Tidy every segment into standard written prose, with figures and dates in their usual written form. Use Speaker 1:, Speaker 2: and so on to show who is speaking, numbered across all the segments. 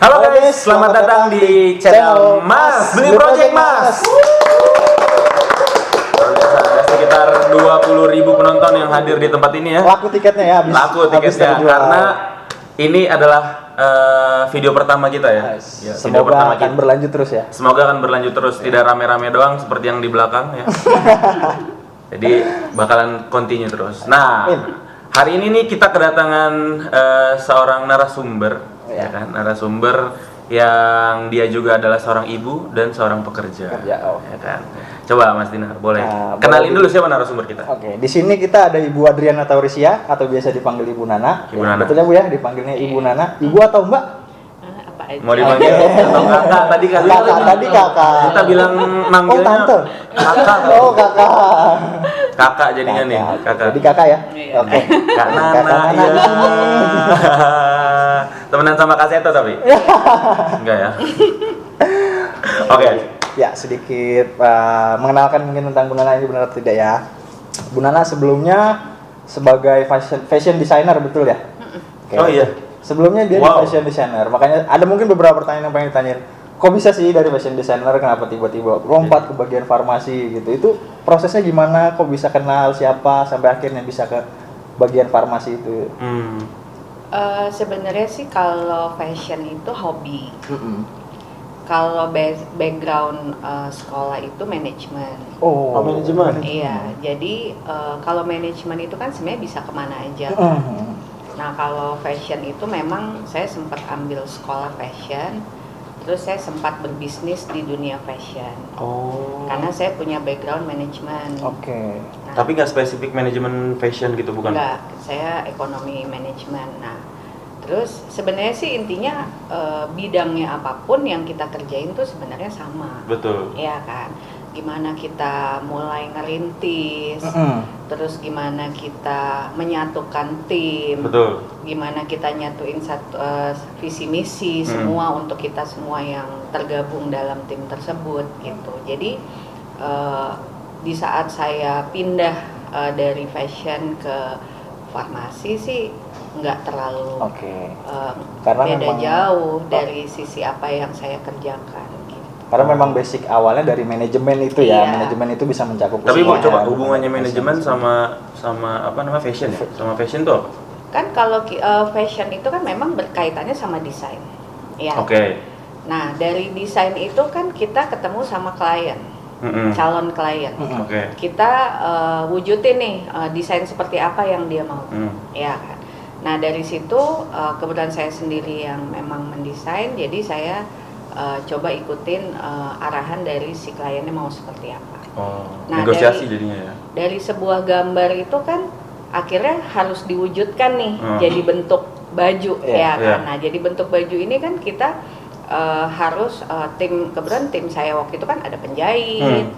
Speaker 1: Halo guys, selamat datang di channel Mas Beli Project Mas. Ada sekitar 20.000 penonton yang hadir di tempat ini ya.
Speaker 2: Laku tiketnya ya,
Speaker 1: laku tiketnya karena ini adalah video pertama kita ya.
Speaker 2: Ya, semoga akan berlanjut terus ya.
Speaker 1: Semoga akan berlanjut terus, tidak rame-rame doang seperti yang di belakang ya. Jadi bakalan continue terus. Nah, hari ini nih kita kedatangan seorang narasumber, ya kan? Narasumber yang dia juga adalah seorang ibu dan seorang pekerja. Ya kan? Coba Mas Dinar, boleh kenalin dulu siapa narasumber kita?
Speaker 2: Oke, di sini kita ada Ibu Adriana Taurisia atau biasa dipanggil Ibu Nana.
Speaker 1: Ibu Nana.
Speaker 2: Betul ya Bu ya, dipanggilnya Ibu Nana. Ibu atau Mbak?
Speaker 1: Mau dipanggil atau kakak? Tadi
Speaker 2: kakak.
Speaker 1: Kita bilang manggilnya
Speaker 2: tante.
Speaker 1: Kakak.
Speaker 2: Oh, kakak.
Speaker 1: Kakak jadinya nih, kakak.
Speaker 2: Jadi kakak ya? Oke.
Speaker 1: Kak Nana, iya. Temenan sama Kak Seto tapi? Enggak ya? Oke.
Speaker 2: Ya, sedikit mengenalkan mungkin tentang Bu Nana ini benar atau tidak ya. Bu Nana sebelumnya sebagai fashion designer, betul ya?
Speaker 1: Okay. Oh iya.
Speaker 2: Sebelumnya dia fashion designer, makanya ada mungkin beberapa pertanyaan yang pengen ditanyain. Kok bisa sih dari fashion designer kenapa tiba-tiba lompat ke bagian farmasi gitu? Itu prosesnya gimana? Kok bisa kenal siapa sampai akhirnya bisa ke bagian farmasi itu?
Speaker 3: Sebenarnya sih kalau fashion itu hobi. Kalau background sekolah itu manajemen.
Speaker 2: Oh, manajemen.
Speaker 3: Iya, jadi kalau manajemen itu kan sebenarnya bisa kemana aja. Nah, kalau fashion itu memang saya sempat ambil sekolah fashion, terus saya sempat berbisnis di dunia fashion. Oh. Karena saya punya background manajemen.
Speaker 2: Oke.
Speaker 1: Nah, tapi nggak spesifik manajemen fashion gitu bukan?
Speaker 3: Enggak, saya ekonomi manajemen. Nah, terus sebenarnya sih intinya bidangnya apapun yang kita kerjain tuh sebenarnya sama.
Speaker 1: Betul.
Speaker 3: Iya kan? Gimana kita mulai ngerintis, terus gimana kita menyatukan tim,
Speaker 1: betul.
Speaker 3: Gimana kita nyatuin satu visi misi semua untuk kita semua yang tergabung dalam tim tersebut gitu. Jadi di saat saya pindah dari fashion ke farmasi sih nggak terlalu
Speaker 2: karena
Speaker 3: beda
Speaker 2: memang,
Speaker 3: jauh dari sisi apa yang saya kerjakan.
Speaker 2: Karena memang basic awalnya dari manajemen itu ya, manajemen itu bisa mencakup.
Speaker 1: Tapi mau coba hubungannya manajemen sama apa namanya fashion ya? Sama fashion tuh apa?
Speaker 3: Kan kalau fashion itu kan memang berkaitannya sama desain, ya.
Speaker 1: Oke.
Speaker 3: Nah dari desain itu kan kita ketemu sama klien, calon klien. Kita wujudin nih desain seperti apa yang dia mau, ya kan. Nah dari situ kebetulan saya sendiri yang memang mendesain, jadi saya coba ikutin arahan dari si kliennya mau seperti apa. Nah,
Speaker 1: negosiasi jadinya ya.
Speaker 3: Dari sebuah gambar itu kan akhirnya harus diwujudkan nih jadi bentuk baju ya kan. Nah, jadi bentuk baju ini kan kita harus kebetulan tim saya waktu itu kan ada penjahit,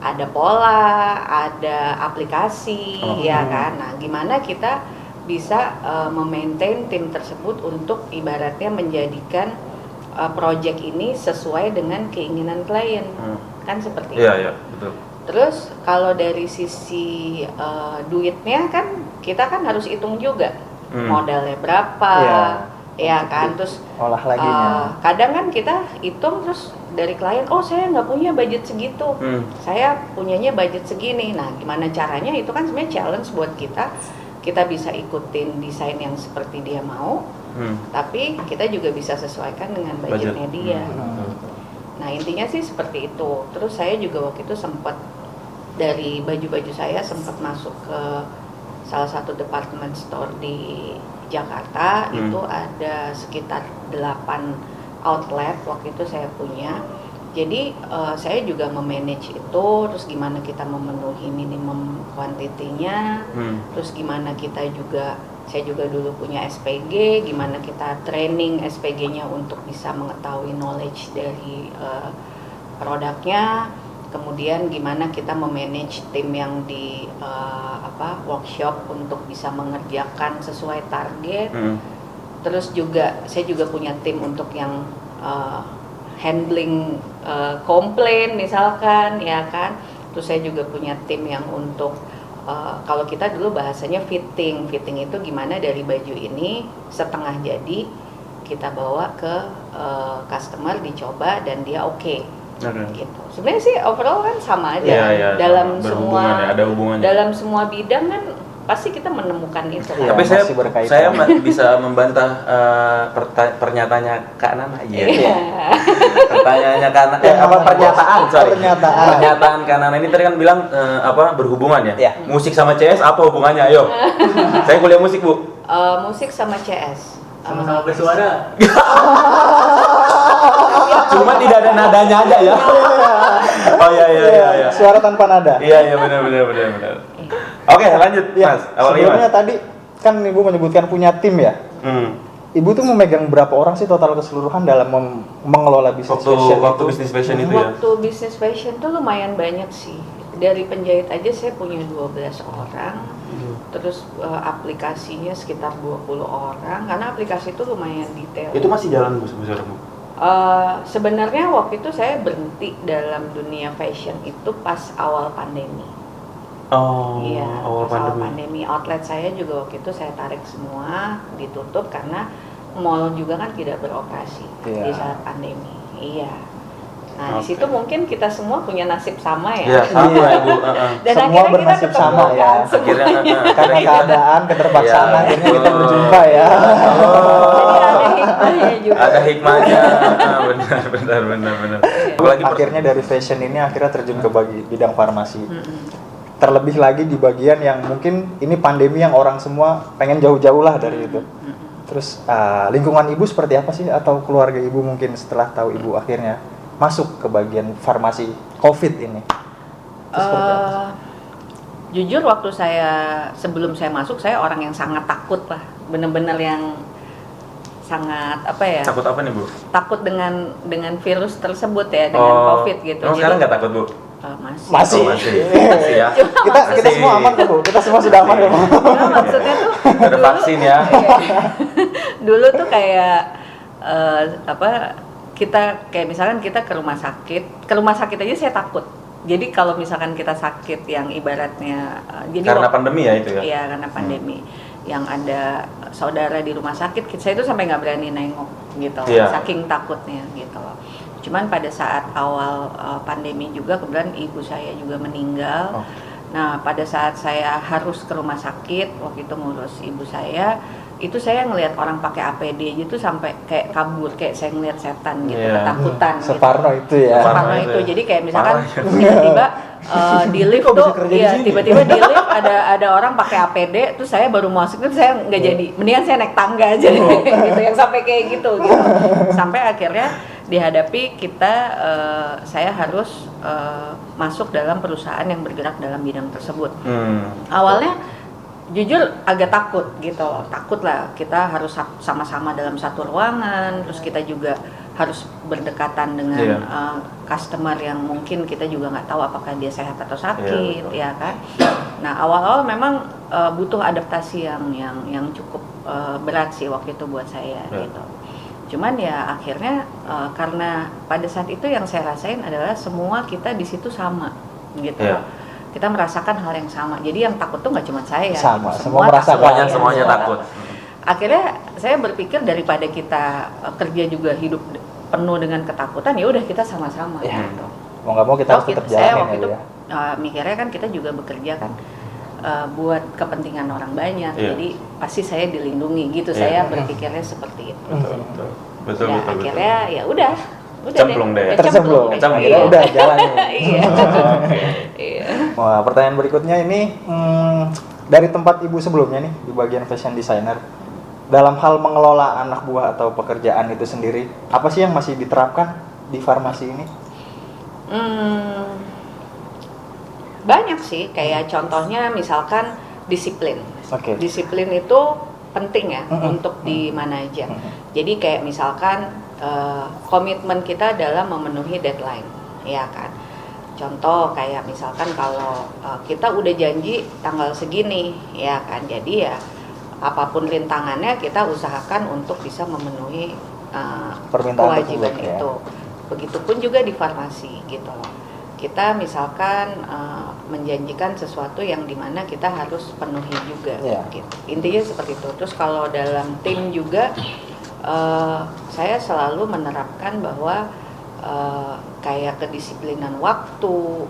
Speaker 3: ada pola, ada aplikasi ya kan. Nah, gimana kita bisa memaintain tim tersebut untuk ibaratnya menjadikan project ini sesuai dengan keinginan klien, kan seperti itu.
Speaker 1: Iya, betul.
Speaker 3: Terus kalau dari sisi duitnya kan kita kan harus hitung juga modalnya berapa, ya kan. Terus
Speaker 2: olah laginya.
Speaker 3: Kadang kan kita hitung terus dari klien, oh saya nggak punya budget segitu, saya punyanya budget segini. Nah gimana caranya? Itu kan sebenarnya challenge buat kita. Kita bisa ikutin desain yang seperti dia mau, tapi kita juga bisa sesuaikan dengan budgetnya dia. Nah intinya sih seperti itu. Terus saya juga waktu itu sempat dari baju-baju saya sempat masuk ke salah satu department store di Jakarta. Itu ada sekitar 8 outlet waktu itu saya punya. Jadi saya juga memanage itu, terus gimana kita memenuhi minimum kuantitinya, terus gimana kita juga, saya juga dulu punya SPG, gimana kita training SPG-nya untuk bisa mengetahui knowledge dari produknya, kemudian gimana kita memanage tim yang di workshop untuk bisa mengerjakan sesuai target, terus juga saya juga punya tim untuk yang handling komplain misalkan, ya kan. Terus saya juga punya tim yang untuk kalau kita dulu bahasanya fitting itu gimana dari baju ini setengah jadi kita bawa ke customer dicoba dan dia oke.
Speaker 1: Oke.
Speaker 3: Gitu. Sebenarnya sih overall kan sama aja
Speaker 1: Iya,
Speaker 3: dalam
Speaker 1: sama.
Speaker 3: semua
Speaker 1: Berhubungan ya, ada hubungannya.
Speaker 3: dalam semua bidang kan pasti kita menemukan itu.
Speaker 2: Iya,
Speaker 1: Tapi
Speaker 2: masih berkaitan.
Speaker 1: saya bisa membantah pernyataannya Kak Nana. Iya. Pertanyaannya Kak Nana, pernyataan Kak Nana ini tadi kan bilang berhubungan ya.
Speaker 2: Iya.
Speaker 1: Musik sama CS apa hubungannya? Ayo. Saya kuliah musik, Bu.
Speaker 3: Musik sama CS.
Speaker 4: Sama-sama bersuara.
Speaker 1: Cuma tidak ada nadanya aja ya. Oh iya.
Speaker 2: Suara tanpa nada.
Speaker 1: Iya benar. Oke, lanjut
Speaker 2: Ya,
Speaker 1: Mas. Awalnya
Speaker 2: sebelumnya
Speaker 1: Mas.
Speaker 2: tadi kan Ibu menyebutkan punya tim ya. Ibu tuh memegang berapa orang sih total keseluruhan dalam mengelola bisnis fashion
Speaker 1: Waktu
Speaker 2: itu?
Speaker 1: bisnis fashion itu ya.
Speaker 3: Waktu bisnis fashion tuh lumayan banyak sih. Dari penjahit aja saya punya 12 orang. Terus aplikasinya sekitar 20 orang karena aplikasi itu lumayan detail.
Speaker 1: Itu masih jalan Bu sebenarnya Bu.
Speaker 3: Sebenarnya waktu itu saya berhenti dalam dunia fashion itu pas awal pandemi.
Speaker 1: Oh,
Speaker 3: Iya,
Speaker 1: awal
Speaker 3: pas awal
Speaker 1: pandemi.
Speaker 3: pandemi outlet saya juga waktu itu saya tarik semua, ditutup karena mall juga kan tidak beroperasi
Speaker 2: Iya.
Speaker 3: di saat pandemi. Iya. Nah, di
Speaker 1: Oke.
Speaker 3: situ mungkin kita semua punya nasib sama
Speaker 1: Iya,
Speaker 3: ya.
Speaker 1: sama ya Bu.
Speaker 3: Dan
Speaker 2: Semua
Speaker 3: akhirnya kita
Speaker 2: bernasib
Speaker 3: ketemu
Speaker 2: sama ya.
Speaker 3: kan, semua.
Speaker 1: Akhirnya
Speaker 2: Karena keadaan, keterpaksaan
Speaker 1: Iya,
Speaker 2: akhirnya kita
Speaker 1: betul.
Speaker 2: berjumpa ya.
Speaker 3: Jadi ada hikmahnya juga.
Speaker 1: Ada hikmahnya. Benar. Apalagi
Speaker 2: Akhirnya dari fashion ini akhirnya terjun ke bidang farmasi.
Speaker 3: Mm-mm.
Speaker 2: Terlebih lagi di bagian yang mungkin ini pandemi yang orang semua pengen jauh-jauh lah dari itu. Terus lingkungan ibu seperti apa sih atau keluarga ibu mungkin setelah tahu ibu akhirnya masuk ke bagian farmasi COVID ini? Itu seperti apa?
Speaker 3: Jujur waktu sebelum saya masuk saya orang yang sangat takut lah, bener-bener yang sangat
Speaker 1: takut apa nih Bu?
Speaker 3: takut dengan virus tersebut ya, dengan COVID gitu.
Speaker 1: Oh, sekarang nggak takut Bu?
Speaker 3: Masih.
Speaker 2: Masih.
Speaker 1: Masih ya.
Speaker 2: Kita
Speaker 1: Masih.
Speaker 2: semua aman kok Bu. Kita semua sudah aman kok Bu.
Speaker 3: Nah, maksudnya tuh
Speaker 1: Ada vaksin ya.
Speaker 3: dulu tuh kayak kita kayak misalkan kita ke rumah sakit aja saya takut. Jadi kalau misalkan kita sakit yang ibaratnya jadi
Speaker 1: Karena pandemi ya itu ya.
Speaker 3: Iya, karena pandemi. Yang ada saudara di rumah sakit, saya itu sampai nggak berani nengok gitu,
Speaker 1: Iya.
Speaker 3: saking takutnya gitu loh. Cuman pada saat awal pandemi juga kebetulan ibu saya juga meninggal.
Speaker 1: Oh.
Speaker 3: Nah, pada saat saya harus ke rumah sakit waktu itu ngurus ibu saya, itu saya ngelihat orang pakai APD gitu sampai kayak kabur, kayak saya ngelihat setan gitu,
Speaker 1: Iya.
Speaker 3: ketakutan gitu.
Speaker 2: Separno itu ya.
Speaker 1: Separno.
Speaker 3: Parno
Speaker 1: itu
Speaker 3: itu.
Speaker 1: ya.
Speaker 3: Jadi kayak misalkan
Speaker 1: Parah ya.
Speaker 3: tiba-tiba di lift
Speaker 2: Kok bisa
Speaker 3: tuh,
Speaker 2: kerja di
Speaker 3: iya
Speaker 2: sini?
Speaker 3: tiba-tiba di lift ada orang pakai APD, terus saya baru masuk itu saya nggak jadi, mendingan saya naik tangga aja gitu, yang sampai kayak gitu. Sampai akhirnya dihadapi saya harus masuk dalam perusahaan yang bergerak dalam bidang tersebut. Awalnya jujur agak takut gitu, takut lah kita harus sama-sama dalam satu ruangan, terus kita juga harus berdekatan dengan customer yang mungkin kita juga nggak tahu apakah dia sehat atau sakit, ya kan. Nah awal-awal memang butuh adaptasi yang cukup berat sih waktu itu buat saya gitu. Cuman ya akhirnya karena pada saat itu yang saya rasain adalah semua kita di situ sama gitu. Kita merasakan hal yang sama. Jadi yang takut tuh nggak cuma saya.
Speaker 2: Sama,
Speaker 3: gitu.
Speaker 2: semua merasakan.
Speaker 1: Semuanya takut.
Speaker 3: Akhirnya saya berpikir daripada kita kerja juga hidup penuh dengan ketakutan, ya udah kita sama-sama.
Speaker 2: Ya.
Speaker 3: Gitu.
Speaker 2: Mau nggak mau kita harus tetap
Speaker 3: saya
Speaker 2: jalanin
Speaker 3: waktu itu
Speaker 2: ya.
Speaker 3: mikirnya kan kita juga bekerja kan buat kepentingan orang banyak.
Speaker 1: Iya.
Speaker 3: Jadi pasti saya dilindungi gitu. Saya berpikirnya seperti itu.
Speaker 1: Betul.
Speaker 3: Akhirnya ya udah
Speaker 1: Cemplung deh.
Speaker 2: Tercemplung.
Speaker 1: Cemplung.
Speaker 2: Akhirnya udah jalan nih.
Speaker 3: Iya. Iya.
Speaker 2: Wah, pertanyaan berikutnya ini dari tempat ibu sebelumnya nih di bagian fashion designer, dalam hal mengelola anak buah atau pekerjaan itu sendiri, apa sih yang masih diterapkan di farmasi ini?
Speaker 3: Banyak sih, kayak contohnya misalkan disiplin.
Speaker 2: Oke.
Speaker 3: Disiplin itu penting ya untuk di mana aja. Jadi kayak misalkan komitmen kita adalah memenuhi deadline, ya kan. Contoh kayak misalkan kalau kita udah janji tanggal segini, ya kan. Jadi ya apapun rintangannya kita usahakan untuk bisa memenuhi
Speaker 2: Permintaan
Speaker 3: kewajiban
Speaker 2: tersebut, ya.
Speaker 3: itu. Begitupun juga di farmasi gitu loh. Kita misalkan menjanjikan sesuatu yang dimana kita harus penuhi juga.
Speaker 2: Ya.
Speaker 3: Gitu. Intinya seperti itu. Terus kalau dalam tim juga saya selalu menerapkan bahwa kayak kedisiplinan waktu,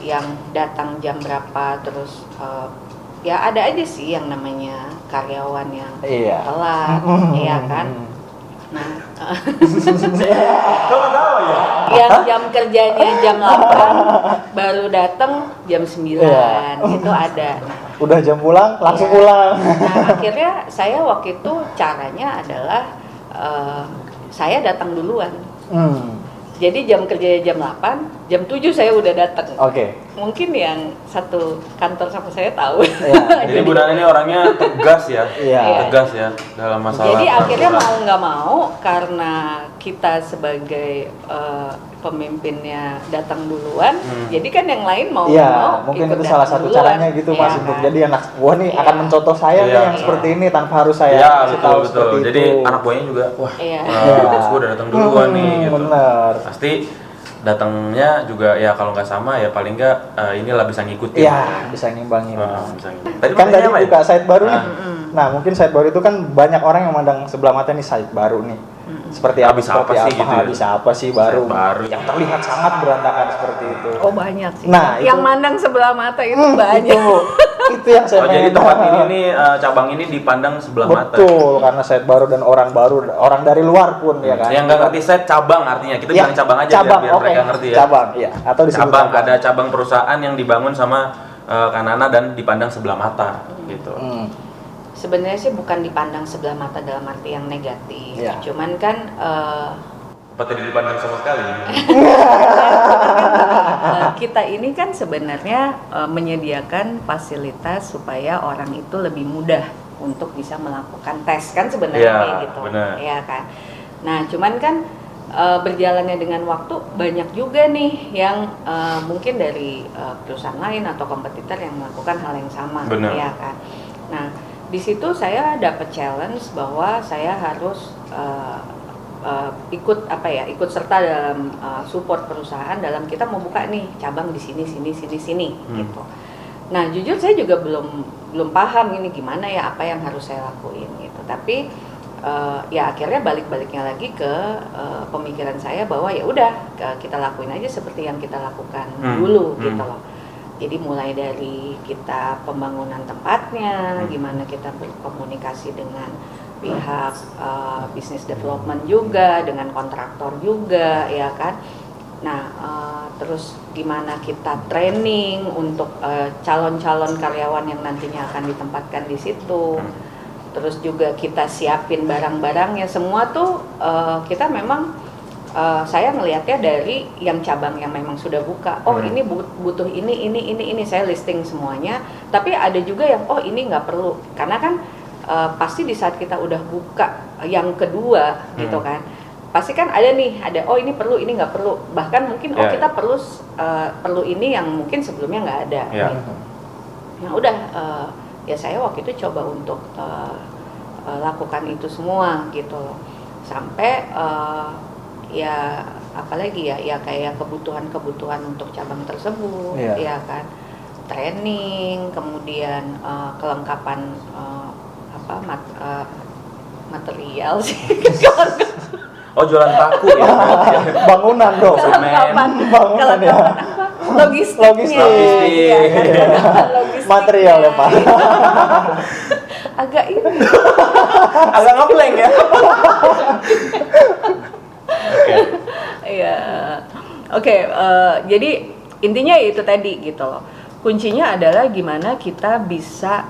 Speaker 3: yang datang jam berapa, terus ya ada aja sih yang namanya karyawan yang telat, iya kan. Nah,
Speaker 1: Tahu ya?
Speaker 3: yang jam kerjanya jam 8 baru datang jam 9 itu ada. Nah,
Speaker 2: Udah jam pulang, langsung pulang.
Speaker 3: Nah, akhirnya saya waktu itu caranya adalah saya datang duluan. Jadi jam kerjanya jam 8, jam 7 saya udah datang.
Speaker 2: Oke.
Speaker 3: Mungkin yang satu kantor sama saya tahu.
Speaker 1: Jadi Bu Nana ini orangnya tegas ya,
Speaker 2: Iya.
Speaker 1: tegas ya dalam masalah.
Speaker 3: Jadi akhirnya
Speaker 1: peraturan.
Speaker 3: mau nggak mau, karena kita sebagai pemimpinnya datang duluan, jadi kan yang lain mau nggak mau
Speaker 2: mungkin
Speaker 3: ikut
Speaker 2: itu salah
Speaker 3: datang
Speaker 2: satu
Speaker 3: duluan.
Speaker 2: caranya gitu Mas,
Speaker 3: Iya
Speaker 2: untuk
Speaker 3: kan?
Speaker 2: jadi anak buah nih akan mencontoh saya nih yang seperti ini tanpa harus saya
Speaker 1: Iya
Speaker 2: kasih tahu
Speaker 1: betul.
Speaker 2: seperti
Speaker 1: Jadi
Speaker 2: itu.
Speaker 1: anak buahnya juga, wah,
Speaker 3: Iya.
Speaker 1: bos gue udah datang duluan nih. Gitu.
Speaker 2: Bener.
Speaker 1: Pasti datangnya juga ya kalau nggak sama ya paling nggak inilah bisa ngikutin.
Speaker 2: Iya, bisa ngimbangin.
Speaker 1: Bisa ngikutin. Tadi
Speaker 2: Kan tadi
Speaker 1: pertanyaannya apa ya?
Speaker 2: buka site baru nih.
Speaker 3: Mm-mm.
Speaker 2: Nah, mungkin site baru itu kan banyak orang yang memandang sebelah mata nih site baru nih. Seperti apa?
Speaker 1: Habis
Speaker 2: Seperti
Speaker 1: apa sih gitu ya?
Speaker 2: Bisa apa sih baru?
Speaker 1: Site baru.
Speaker 2: Yang terlihat sangat berantakan seperti itu.
Speaker 3: Oh banyak sih.
Speaker 2: Nah,
Speaker 3: yang
Speaker 2: itu-
Speaker 3: mandang sebelah mata itu banyak.
Speaker 2: Itu yang saya
Speaker 1: Oh jadi
Speaker 2: pengen
Speaker 1: tempat
Speaker 2: tahu.
Speaker 1: ini nih cabang ini dipandang sebelah mata.
Speaker 2: Betul, karena site baru dan orang baru, orang dari luar pun ya kan.
Speaker 1: Yang nggak ngerti set cabang artinya kita
Speaker 2: Ya,
Speaker 1: bilang cabang aja
Speaker 2: cabang,
Speaker 1: biar
Speaker 2: oke.
Speaker 1: mereka ngerti ya.
Speaker 2: Cabang, iya. Atau disebut
Speaker 1: cabang ada cabang perusahaan yang dibangun sama Kanana dan dipandang sebelah mata gitu.
Speaker 3: Sebenarnya sih bukan dipandang sebelah mata dalam arti yang negatif.
Speaker 2: Iya.
Speaker 3: Cuman kan
Speaker 1: Apa tidak dipandang sama sekali?
Speaker 3: kita ini kan sebenarnya menyediakan fasilitas supaya orang itu lebih mudah untuk bisa melakukan tes kan sebenarnya
Speaker 1: Iya,
Speaker 3: kayak gitu.
Speaker 1: benar.
Speaker 3: Ya kan. Nah, cuman kan berjalannya dengan waktu banyak juga nih yang mungkin dari perusahaan lain atau kompetitor yang melakukan hal yang sama,
Speaker 1: Benar.
Speaker 3: ya kan. Nah, di situ saya dapat challenge bahwa saya harus ikut serta dalam support perusahaan dalam kita mau buka nih cabang di sini gitu. Nah, jujur saya juga belum paham ini gimana ya, apa yang harus saya lakuin gitu. Tapi ya akhirnya balik-baliknya lagi ke pemikiran saya bahwa ya udah kita lakuin aja seperti yang kita lakukan dulu gitu loh. Jadi mulai dari kita pembangunan tempatnya, gimana kita berkomunikasi dengan pihak business development juga, dengan kontraktor juga, ya kan. Nah, terus gimana kita training untuk calon-calon karyawan yang nantinya akan ditempatkan di situ. Terus juga kita siapin barang-barangnya, semua tuh kita memang saya ngelihatnya dari yang cabang yang memang sudah buka. Oh ini butuh ini saya listing semuanya. Tapi ada juga yang oh ini nggak perlu, karena kan pasti di saat kita udah buka yang kedua gitu kan, pasti kan ada oh ini perlu, ini nggak perlu, bahkan mungkin oh kita perlu ini yang mungkin sebelumnya nggak ada. Gitu. Nah udah ya saya waktu itu coba untuk lakukan itu semua gitu loh, sampai ya apalagi ya kayak kebutuhan untuk cabang tersebut, ya kan, training, kemudian kelengkapan material sih.
Speaker 1: Oh jualan paku ya?
Speaker 2: Bangunan dong.
Speaker 3: Kelengkapan
Speaker 2: Bangunan ya.
Speaker 3: logistiknya. Logistiknya.
Speaker 2: Material ya Pak.
Speaker 3: Agak ini.
Speaker 1: Agak ngepleng ya?
Speaker 3: Iya. Oke, jadi intinya itu tadi gitu loh. Kuncinya adalah gimana kita bisa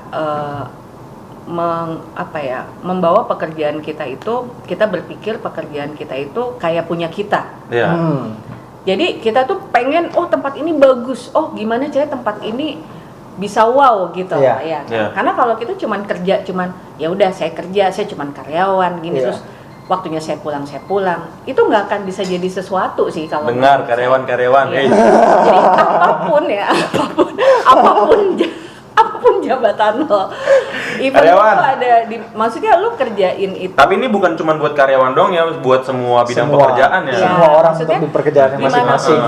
Speaker 3: membawa pekerjaan kita itu, kita berpikir pekerjaan kita itu kayak punya kita.
Speaker 1: Iya.
Speaker 3: Jadi kita tuh pengen, oh tempat ini bagus, oh gimana cara tempat ini bisa wow gitu, ya. Karena kalau kita cuman kerja, ya udah saya kerja, saya cuman karyawan gini, terus waktunya saya pulang, itu nggak akan bisa jadi sesuatu sih kalau.
Speaker 1: Dengar karyawan-karyawan,
Speaker 3: Jadi apapun apapun jabatan lo. Even
Speaker 1: Karyawan.
Speaker 3: lo ada di, maksudnya lo kerjain itu.
Speaker 1: Tapi ini bukan cuma buat karyawan dong ya, buat semua bidang
Speaker 2: Semua.
Speaker 1: pekerjaan ya.
Speaker 3: Iya.
Speaker 2: Semua orang
Speaker 3: maksudnya
Speaker 2: untuk di pekerjaannya masing-masing.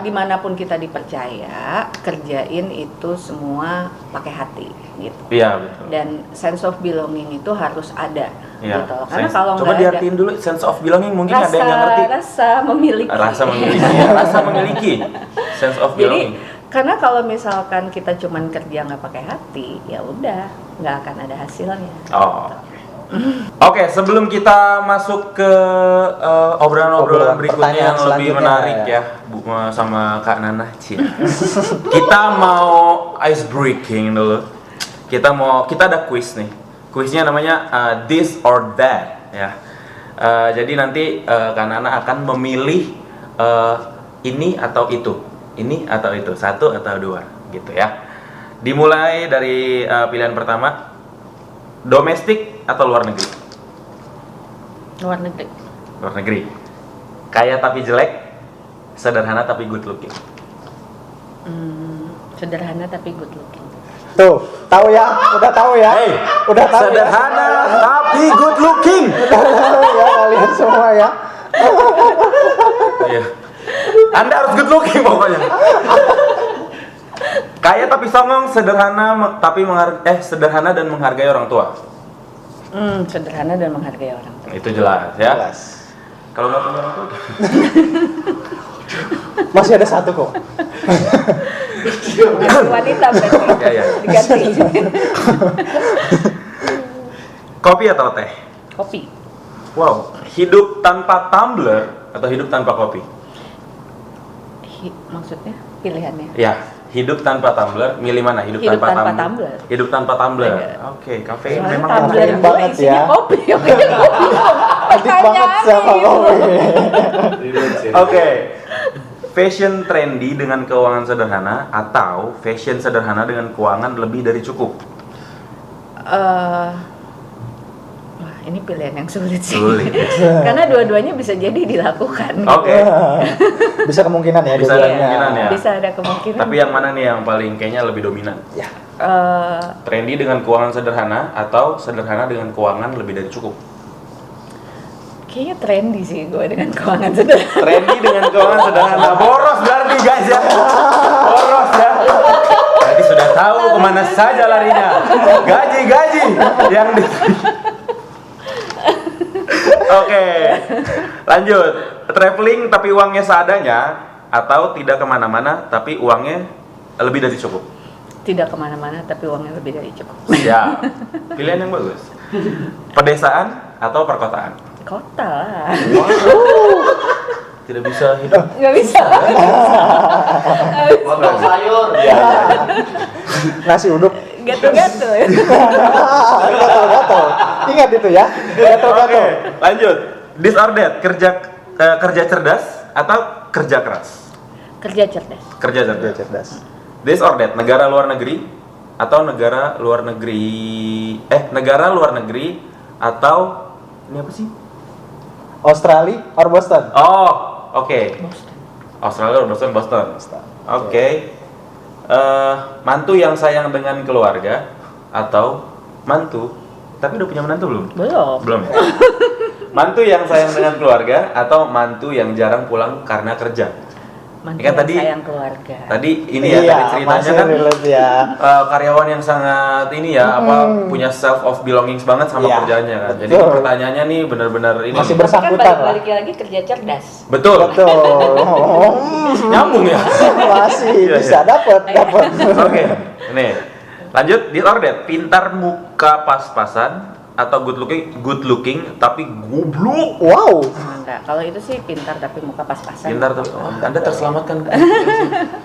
Speaker 3: dimanapun kita dipercaya, kerjain itu semua pakai hati gitu.
Speaker 1: Iya, betul.
Speaker 3: Dan sense of belonging itu harus ada
Speaker 1: Iya.
Speaker 3: gitu. Karena kalau
Speaker 1: Coba
Speaker 3: nggak ada
Speaker 1: diartiin dulu sense of belonging, mungkin ada yang nggak ngerti.
Speaker 3: rasa memiliki.
Speaker 1: Rasa memiliki, ya, rasa memiliki. Sense of
Speaker 3: Jadi
Speaker 1: belonging.
Speaker 3: karena kalau misalkan kita cuman kerja nggak pakai hati, ya udah nggak akan ada hasilnya.
Speaker 1: Oh. Oke, sebelum kita masuk ke obrolan-obrolan berikutnya
Speaker 2: pertanyaan
Speaker 1: yang lebih
Speaker 2: selanjutnya,
Speaker 1: menarik ya, sama Kak Nana Cia. Kita mau ice breaking dulu. Kita ada quiz nih. Kuisnya namanya this or that ya. Jadi nanti Kak Nana akan memilih ini atau itu. Ini atau itu, satu atau dua gitu ya. Dimulai dari pilihan pertama, domestik atau luar negeri?
Speaker 3: Luar negeri.
Speaker 1: Luar negeri. Kaya tapi jelek, sederhana tapi good looking.
Speaker 3: Sederhana tapi good looking.
Speaker 2: Tuh, tahu ya? Udah tahu ya?
Speaker 1: Hey,
Speaker 2: Udah tahu
Speaker 1: sederhana tapi good looking.
Speaker 2: ya? Udah tahu ya kalian semua ya?
Speaker 1: Iya. Anda harus good looking pokoknya. Kaya tapi songong, sederhana sederhana dan menghargai orang tua.
Speaker 3: Sederhana dan menghargai orang tua.
Speaker 1: Itu jelas ya.
Speaker 2: Jelas.
Speaker 1: Kalau nggak punya orang tua,
Speaker 2: Masih ada satu kok.
Speaker 3: Wanita berarti.
Speaker 1: Ya, ya.
Speaker 3: Diganti.
Speaker 1: kopi atau teh?
Speaker 3: Kopi.
Speaker 1: Wow, hidup tanpa tumbler atau hidup tanpa kopi?
Speaker 3: Maksudnya pilihannya.
Speaker 1: Ya, hidup tanpa tumbler, milih mana? Hidup tanpa tumbler. Hidup tanpa tumbler. Oke, kafein
Speaker 3: Soalnya
Speaker 1: memang
Speaker 3: tumbler
Speaker 2: kafein
Speaker 3: gue
Speaker 2: banget
Speaker 3: isinya
Speaker 2: ya.
Speaker 3: kopi.
Speaker 2: Adit banget sama kopi.
Speaker 1: Oke. Fashion trendy dengan keuangan sederhana atau fashion sederhana dengan keuangan lebih dari cukup?
Speaker 3: Wah, ini pilihan yang sulit sih.
Speaker 1: Sulit.
Speaker 3: Karena dua-duanya bisa jadi dilakukan.
Speaker 1: Oke.
Speaker 2: Bisa kemungkinan ya
Speaker 1: Bisa ada kemungkinan ya.
Speaker 3: Bisa ada kemungkinan.
Speaker 1: Tapi yang mana nih yang paling kayaknya lebih dominan?
Speaker 2: Ya.
Speaker 1: Trendy dengan keuangan sederhana atau sederhana dengan keuangan lebih dari cukup?
Speaker 3: Kayaknya trendy sih gue dengan keuangan sederhana.
Speaker 1: Trendy dengan keuangan sederhana. Boros berarti guys ya. Boros ya. Berarti sudah tahu kemana saja larinya. Gaji yang di... Oke, lanjut. Traveling tapi uangnya seadanya atau tidak kemana-mana tapi uangnya lebih dari cukup?
Speaker 3: Tidak kemana-mana tapi uangnya lebih dari cukup.
Speaker 1: Ya, pilihan yang bagus. Pedesaan atau perkotaan?
Speaker 3: Kota lah.
Speaker 1: Tidak bisa hidup.
Speaker 3: Nggak bisa.
Speaker 4: Potong sayur.
Speaker 2: Nasi uduk.
Speaker 3: Gatel-gatel.
Speaker 2: Gatel-gatel. Ingat itu ya. Gatel-gatel.
Speaker 1: Oke, lanjut. This or that, kerja cerdas atau kerja keras?
Speaker 3: Kerja cerdas.
Speaker 1: Kerja
Speaker 2: Dia
Speaker 1: cerdas.
Speaker 2: cerdas.
Speaker 1: This or that, negara luar negeri atau negara luar negeri atau ini apa sih?
Speaker 2: Australia or Boston?
Speaker 1: Oh, oke.
Speaker 3: Boston.
Speaker 1: Australia, Boston.
Speaker 2: Boston.
Speaker 1: Oke. Mantu yang sayang dengan keluarga atau mantu tapi udah punya menantu belum?
Speaker 3: Belum.
Speaker 1: Ya. Mantu yang sayang dengan keluarga atau mantu yang jarang pulang karena kerja?
Speaker 3: Mantu
Speaker 1: Ini kan
Speaker 3: yang
Speaker 1: tadi-
Speaker 3: sayang keluarga.
Speaker 1: Tadi ini ya,
Speaker 2: Iya,
Speaker 1: tadi ceritanya
Speaker 2: masih
Speaker 1: kan
Speaker 2: relate ya.
Speaker 1: karyawan yang sangat ini ya punya self of belongings banget sama
Speaker 2: Iya,
Speaker 1: kerjanya kan. Jadi
Speaker 2: betul.
Speaker 1: pertanyaannya nih benar-benar ini
Speaker 2: Masih
Speaker 3: Tapi kan
Speaker 2: bersangkutan lah.
Speaker 3: balik lagi kerja cerdas.
Speaker 1: betul.
Speaker 2: Betul.
Speaker 1: Nyambung ya.
Speaker 2: Masih
Speaker 1: Iya,
Speaker 2: bisa
Speaker 1: iya.
Speaker 2: dapat.
Speaker 1: Oke. Nih. Lanjut this or that, pintar muka pas-pasan atau good looking tapi goblok.
Speaker 2: Wow.
Speaker 3: Enggak, kalau itu sih pintar tapi muka pas-pasan.
Speaker 1: Pintar tuh. Anda terselamatkan.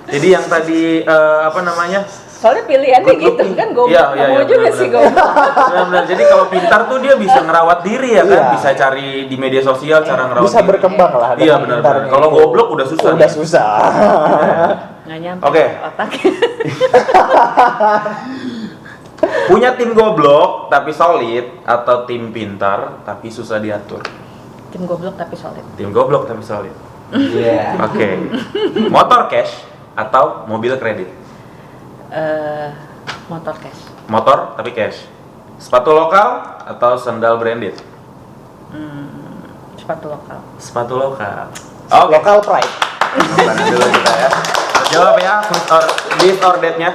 Speaker 1: Jadi yang tadi apa namanya?
Speaker 3: Soalnya pilihannya
Speaker 1: Good
Speaker 3: gitu
Speaker 1: looking.
Speaker 3: kan, gue
Speaker 1: Iya,
Speaker 3: mau juga
Speaker 1: benar-benar.
Speaker 3: sih gue.
Speaker 1: Benar-benar. Jadi kalau pintar tuh dia bisa ngerawat diri ya kan,
Speaker 2: Iya.
Speaker 1: bisa cari di media sosial cara ngerawat
Speaker 2: Bisa
Speaker 1: diri.
Speaker 2: berkembang lah.
Speaker 1: Iya
Speaker 2: dengan
Speaker 1: benar-benar.
Speaker 2: pintarnya
Speaker 1: Kalau
Speaker 2: itu.
Speaker 1: goblok udah susah.
Speaker 2: Udah
Speaker 1: nih.
Speaker 2: susah.
Speaker 3: Nggak nyampe
Speaker 1: Oke.
Speaker 3: otaknya.
Speaker 1: Punya tim goblok tapi solid atau tim pintar tapi susah diatur?
Speaker 3: Tim goblok tapi solid.
Speaker 1: Tim goblok tapi solid.
Speaker 4: Iya.
Speaker 1: Oke. Motor cash atau mobil kredit?
Speaker 3: Motor cash.
Speaker 1: Motor tapi cash. Sepatu lokal atau sandal branded?
Speaker 3: Sepatu lokal.
Speaker 1: Sepatu lokal.
Speaker 2: Local pride.
Speaker 1: Mana dulu kita ya. Jawab ya, this or that-nya.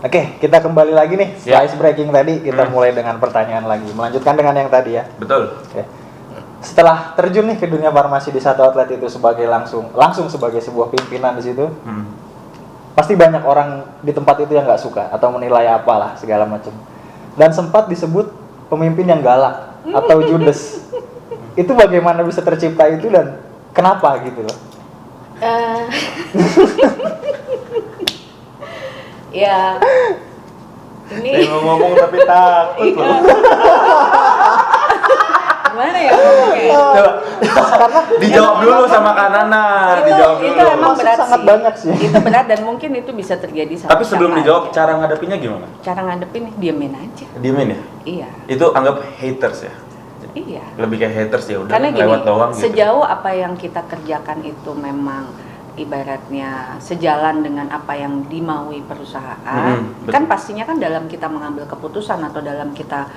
Speaker 2: Oke, kita kembali lagi nih.
Speaker 1: Ya.
Speaker 2: Setelah ice breaking tadi, kita mulai dengan pertanyaan lagi. Melanjutkan dengan yang tadi ya.
Speaker 1: Betul.
Speaker 2: Oke. Setelah terjun nih ke dunia farmasi di satu outlet itu sebagai langsung sebagai sebuah pimpinan di situ, pasti banyak orang di tempat itu yang nggak suka atau menilai apalah segala macam. Dan sempat disebut pemimpin yang galak atau judes. Itu bagaimana bisa tercipta itu dan kenapa gitu loh?
Speaker 3: Ya, ini
Speaker 2: Saya mau ngomong tapi takut
Speaker 3: iya.
Speaker 2: loh.
Speaker 3: Gimana ya ngomongnya?
Speaker 2: Karena
Speaker 1: Dijawab dulu sama Kak Nana. Dijawab
Speaker 3: itu
Speaker 1: dulu.
Speaker 3: emang berat
Speaker 2: sangat
Speaker 3: sih.
Speaker 2: banyak sih.
Speaker 3: Itu berat dan mungkin itu bisa terjadi sama
Speaker 1: Tapi sebelum
Speaker 3: siapa
Speaker 1: dijawab,
Speaker 3: aja.
Speaker 1: cara ngadepinnya gimana?
Speaker 3: Cara ngadepin diemin aja.
Speaker 1: Diemin ya?
Speaker 3: Iya.
Speaker 1: Itu anggap haters ya?
Speaker 3: Iya.
Speaker 1: Lebih kayak haters ya, udah
Speaker 3: Karena gini,
Speaker 1: lewat doang gitu.
Speaker 3: sejauh apa yang kita kerjakan itu memang ibaratnya sejalan dengan apa yang dimaui perusahaan,
Speaker 1: betul.
Speaker 3: kan pastinya kan dalam kita mengambil keputusan atau dalam kita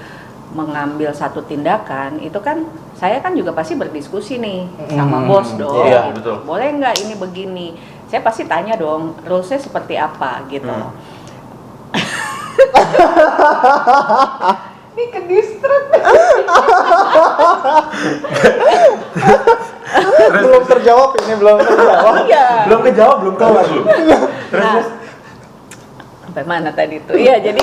Speaker 3: mengambil satu tindakan itu kan saya kan juga pasti berdiskusi nih sama bos dong.
Speaker 1: Iya,
Speaker 3: gitu.
Speaker 1: betul.
Speaker 3: Boleh nggak ini begini? Saya pasti tanya dong rulesnya seperti apa gitu. Ini ke distrik.
Speaker 2: belum terjawab ini belum terjawab.
Speaker 3: Iya.
Speaker 2: Belum kejawab, belum keluar.
Speaker 3: Nah, sampai mana tadi tuh? Iya, jadi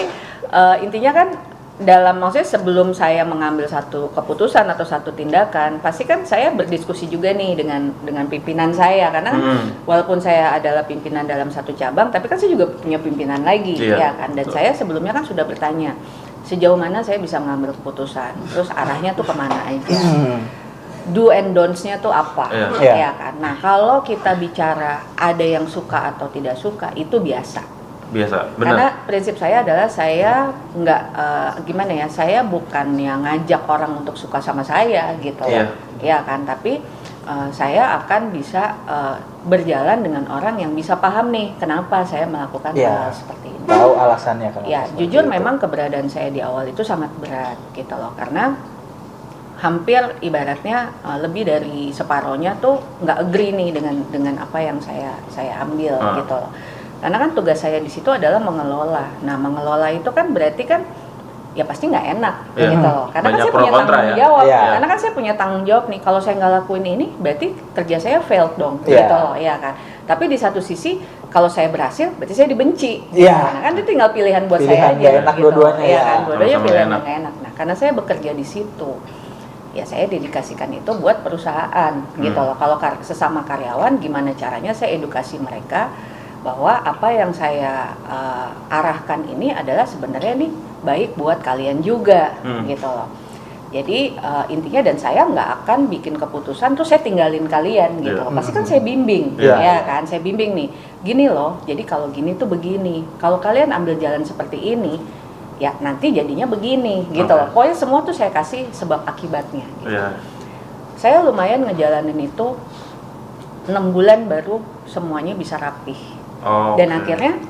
Speaker 3: intinya kan dalam maksudnya sebelum saya mengambil satu keputusan atau satu tindakan, pasti kan saya berdiskusi juga nih dengan pimpinan saya karena walaupun saya adalah pimpinan dalam satu cabang, tapi kan saya juga punya pimpinan lagi, ya kan. Dan saya sebelumnya kan sudah bertanya sejauh mana saya bisa mengambil keputusan, terus arahnya tuh kemana aja. Do and don'ts-nya tuh apa, ya kan. Nah kalau kita bicara ada yang suka atau tidak suka itu biasa.
Speaker 1: Biasa, benar.
Speaker 3: Karena prinsip saya adalah saya nggak gimana ya, saya bukan yang ngajak orang untuk suka sama saya gitu, ya kan. Tapi saya akan bisa berjalan dengan orang yang bisa paham nih kenapa saya melakukan hal seperti ini.
Speaker 2: Tahu alasannya kan?
Speaker 3: Ya, jujur memang keberadaan saya di awal itu sangat berat gitu loh, karena hampir ibaratnya lebih dari separohnya tuh nggak agree nih dengan apa yang saya ambil gitu loh. Karena kan tugas saya di situ adalah mengelola. Nah, mengelola itu kan berarti kan ya pasti nggak enak gitu loh. Karena kan saya punya tanggung jawab. Karena kan saya punya tanggung jawab nih. Kalau saya nggak lakuin ini, berarti kerja saya failed dong, gitu loh, ya kan. Tapi di satu sisi kalau saya berhasil, berarti saya dibenci. Nah, kan itu tinggal pilihan buat saya aja.
Speaker 2: Enak
Speaker 3: gitu.
Speaker 2: Dua-duanya
Speaker 3: ya kan, dua-duanya pilihan yang
Speaker 1: enak.
Speaker 3: enak. Nah, karena saya bekerja di situ, ya saya dedikasikan itu buat perusahaan, gitu loh. Kalau sesama karyawan, gimana caranya saya edukasi mereka bahwa apa yang saya arahkan ini adalah sebenarnya nih baik buat kalian juga, gitu loh. Jadi intinya dan saya nggak akan bikin keputusan terus saya tinggalin kalian gitu. Pasti kan saya bimbing, ya kan, saya bimbing nih. Gini loh, jadi kalau gini tuh begini. Kalau kalian ambil jalan seperti ini, ya nanti jadinya begini, gitu loh. Pokoknya semua tuh saya kasih sebab akibatnya. Gitu. Saya lumayan ngejalanin itu 6 bulan baru semuanya bisa rapih. Dan akhirnya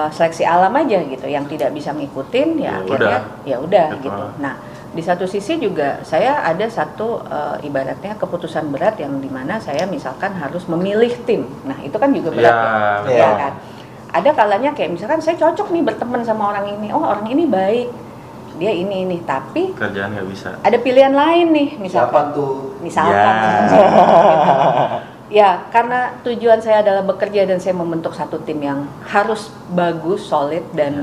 Speaker 3: seleksi alam aja gitu, yang tidak bisa ngikutin ya akhirnya ya udah gitu. Nah, di satu sisi juga saya ada satu ibaratnya keputusan berat yang dimana saya misalkan harus memilih tim. Nah, itu kan juga berat ya kan. Ada kalanya kayak misalkan saya cocok nih berteman sama orang ini, oh orang ini baik, dia ini, tapi
Speaker 1: kerjaan nggak bisa.
Speaker 3: ada pilihan lain nih, misalkan. Misalkan. Ya, karena tujuan saya adalah bekerja dan saya membentuk satu tim yang harus bagus, solid dan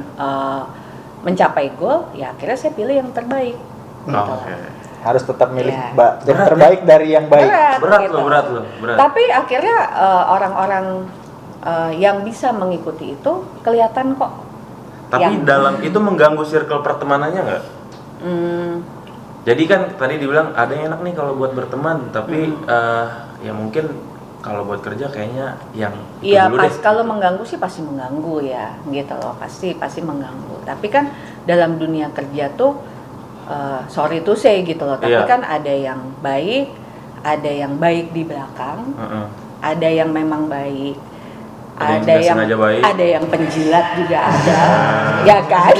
Speaker 3: mencapai goal, ya akhirnya saya pilih yang terbaik. Gitu.
Speaker 2: Harus tetap milih yang terbaik dari yang baik.
Speaker 1: Berat loh.
Speaker 3: Tapi akhirnya orang-orang yang bisa mengikuti itu kelihatan kok.
Speaker 1: Tapi dalam itu mengganggu circle pertemanannya nggak? Jadi kan tadi dibilang ada yang enak nih kalau buat berteman, tapi ya mungkin kalau buat kerja kayaknya yang
Speaker 3: iya kalau mengganggu sih pasti mengganggu ya, gitu loh, pasti mengganggu. Tapi kan dalam dunia kerja tuh sorry to say gitu loh, tapi kan ada yang baik di belakang, ada yang memang baik
Speaker 1: Ada yang
Speaker 3: ada
Speaker 1: nggak
Speaker 3: yang
Speaker 1: sengaja baik.
Speaker 3: ada yang penjilat juga ada, ya kan?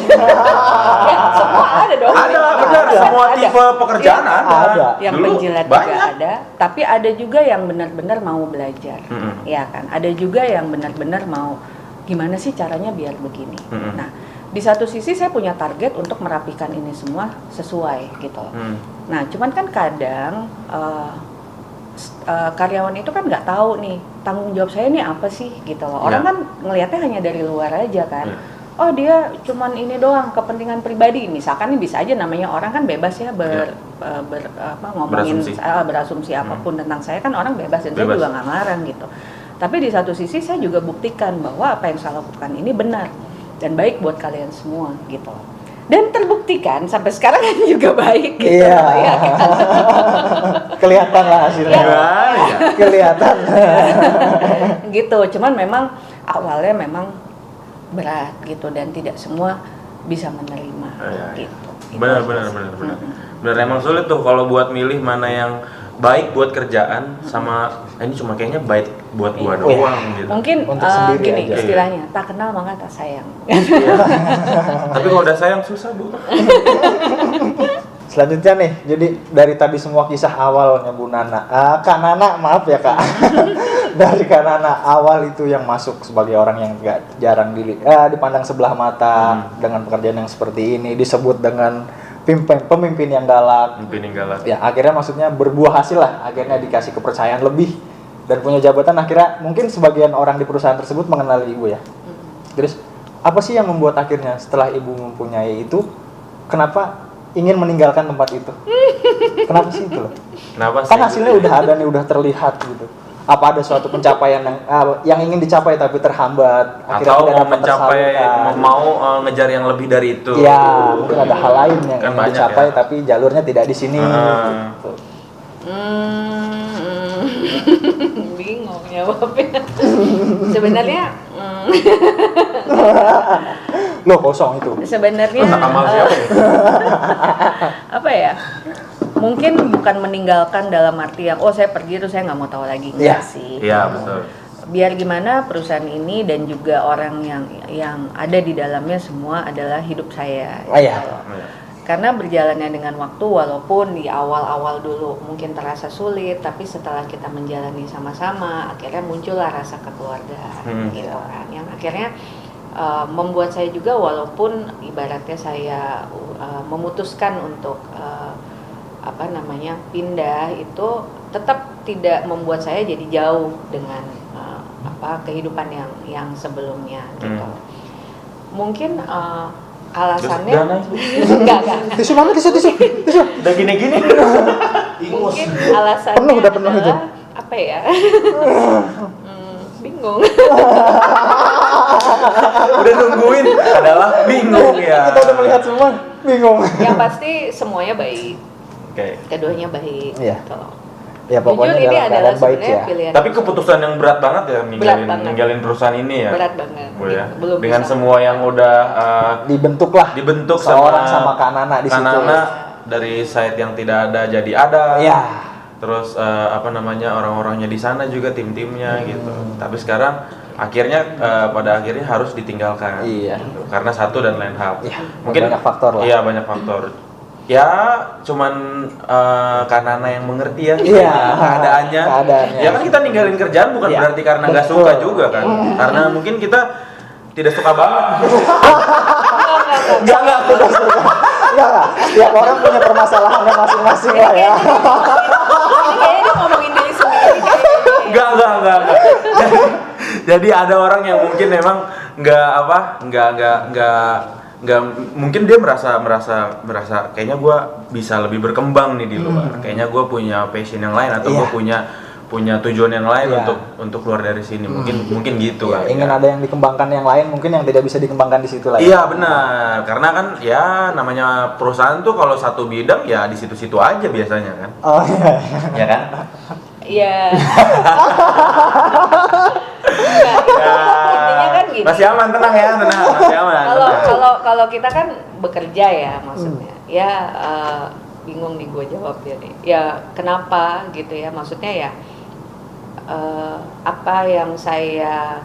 Speaker 3: Ya, semua ada dong.
Speaker 1: Ada, benar.
Speaker 3: Ada,
Speaker 1: Semua
Speaker 3: ada.
Speaker 1: tipe pekerjaan
Speaker 3: Ya,
Speaker 1: ada.
Speaker 3: yang
Speaker 1: Dulu
Speaker 3: penjilat
Speaker 1: banyak.
Speaker 3: juga ada, tapi ada juga yang benar-benar mau belajar, ya kan? Ada juga yang benar-benar mau gimana sih caranya biar begini. Nah, di satu sisi saya punya target untuk merapikan ini semua sesuai gitu. Nah, cuman kan kadang karyawan itu kan nggak tahu nih tanggung jawab saya ini apa sih gitu loh. Orang kan ngelihatnya hanya dari luar aja kan. Oh dia cuman ini doang kepentingan pribadi. Misalkan ini bisa aja namanya orang kan bebas ya ngomongin berasumsi apapun tentang saya kan orang bebas dan saya juga nggak ngarang gitu. Tapi di satu sisi saya juga buktikan bahwa apa yang saya lakukan ini benar dan baik buat kalian semua gitu. Dan terbuktikan sampai sekarang juga baik gitu.
Speaker 2: Iya.
Speaker 3: Ya kan?
Speaker 2: Kelihatan lah hasilnya.
Speaker 1: Ya.
Speaker 2: Kelihatan.
Speaker 3: Gitu. Cuman memang awalnya memang berat gitu dan tidak semua bisa menerima gitu.
Speaker 1: Benar. Benar emang sulit tuh kalau buat milih mana yang baik buat kerjaan sama ini cuma kayaknya baik buat gua doang gitu.
Speaker 3: Mungkin
Speaker 2: Untuk sendiri
Speaker 3: gini
Speaker 2: aja.
Speaker 3: istilahnya, tak kenal maka tak sayang.
Speaker 1: Tapi kalau udah sayang susah, Bu.
Speaker 2: Selanjutnya nih, jadi dari tadi semua kisah awalnya Bu Nana, Kak Nana maaf ya Kak, dari Kak Nana awal itu yang masuk sebagai orang yang gak jarang dipandang sebelah mata dengan pekerjaan yang seperti ini, disebut dengan pemimpin yang galak. Ya akhirnya maksudnya berbuah hasil lah, akhirnya dikasih kepercayaan lebih dan punya jabatan, akhirnya mungkin sebagian orang di perusahaan tersebut mengenali Ibu ya. Terus apa sih yang membuat akhirnya setelah Ibu mempunyai itu, kenapa ingin meninggalkan tempat itu? Kenapa sih itu loh?
Speaker 1: Kenapa
Speaker 2: Kan hasilnya udah ada nih, udah terlihat gitu. Apa ada suatu pencapaian yang ingin dicapai tapi terhambat, akhirnya
Speaker 1: atau
Speaker 2: tidak
Speaker 1: mau
Speaker 2: dapat
Speaker 1: mencapai
Speaker 2: tersalurkan.
Speaker 1: mau ngejar yang lebih dari itu?
Speaker 2: Ya, mungkin ada hal lain yang
Speaker 1: Kan
Speaker 2: ingin
Speaker 1: banyak
Speaker 2: dicapai
Speaker 1: ya.
Speaker 2: tapi jalurnya tidak di sini. Gitu.
Speaker 3: Bingung jawabnya. Sebenarnya
Speaker 2: Loh kosong itu.
Speaker 3: sebenarnya
Speaker 1: Amal siapa ya?
Speaker 3: apa ya? Mungkin bukan meninggalkan dalam arti yang saya pergi terus saya nggak mau tahu lagi, enggak sih.
Speaker 1: Iya, betul.
Speaker 3: Biar gimana perusahaan ini dan juga orang yang ada di dalamnya semua adalah hidup saya.
Speaker 2: Iya.
Speaker 3: Karena berjalannya dengan waktu, walaupun di awal-awal dulu mungkin terasa sulit, tapi setelah kita menjalani sama-sama, akhirnya muncullah rasa kekeluargaan gitu kan. Yang akhirnya membuat saya juga, walaupun ibaratnya saya memutuskan untuk pindah, itu tetap tidak membuat saya jadi jauh dengan kehidupan yang sebelumnya gitu. Mungkin alasannya enggak.
Speaker 2: Tisu mana tisu.
Speaker 1: Udah gini-gini.
Speaker 3: Mungkin alasannya
Speaker 2: Penuh, udah penuh itu.
Speaker 3: adalah apa ya? Bingung.
Speaker 1: Udah nungguin adalah bingung ya.
Speaker 2: Kita udah melihat semua, bingung.
Speaker 3: Yang pasti semuanya baik.
Speaker 1: Oke.
Speaker 3: Keduanya baik.
Speaker 2: Iya.
Speaker 3: Gitu.
Speaker 2: Ya pokoknya
Speaker 3: Jujur ini
Speaker 2: dalam
Speaker 3: adalah
Speaker 2: keadaan baik
Speaker 3: sebenarnya
Speaker 2: ya.
Speaker 3: pilihan.
Speaker 1: Tapi keputusan yang berat banget ya ninggalin perusahaan ini ya.
Speaker 3: Berat banget.
Speaker 1: Bu, ya.
Speaker 3: Belum
Speaker 1: Dengan
Speaker 3: bisa.
Speaker 1: semua yang udah
Speaker 2: Dibentuk
Speaker 1: sama
Speaker 2: Kak Nana di situ.
Speaker 1: Nana dari site yang tidak ada jadi ada.
Speaker 2: Iya.
Speaker 1: Terus orang-orangnya di sana juga tim-timnya gitu. Tapi sekarang akhirnya pada akhirnya harus ditinggalkan.
Speaker 2: Iya.
Speaker 1: Gitu. Karena satu dan lain hal.
Speaker 2: Iya,
Speaker 1: Mungkin
Speaker 2: banyak faktor lah.
Speaker 1: Iya, banyak faktor. Ya, cuman Kak Nana yang mengerti ya
Speaker 2: Iya,
Speaker 1: keadaannya. Ya kan kita ninggalin kerjaan bukan
Speaker 2: Iya,
Speaker 1: berarti karena nggak
Speaker 2: betul.
Speaker 1: suka juga kan. Karena mungkin kita tidak suka banget.
Speaker 2: Enggak. Setiap orang punya permasalahannya masing-masing lah ya.
Speaker 3: Kayaknya dia ngomongin diri sendiri.
Speaker 1: Enggak. Jadi ada orang yang mungkin memang nggak mungkin dia merasa kayaknya gue bisa lebih berkembang nih di luar. Kayaknya gue punya passion yang lain atau gue punya tujuan yang lain untuk keluar dari sini. Mungkin gitu kan.
Speaker 2: Ingin ada yang dikembangkan yang lain, mungkin yang tidak bisa dikembangkan di situ lah.
Speaker 1: Iya benar, karena kan ya namanya perusahaan tuh kalau satu bidang ya di situ-situ aja biasanya kan.
Speaker 2: Oh iya.
Speaker 1: Ya kan?
Speaker 3: Iya. Intinya kan gini.
Speaker 1: Masih aman, tenang ya, masih aman.
Speaker 3: Kalau kita kan bekerja ya maksudnya. Ya bingung nih gue jawabnya nih. Ya kenapa gitu ya, maksudnya ya apa yang saya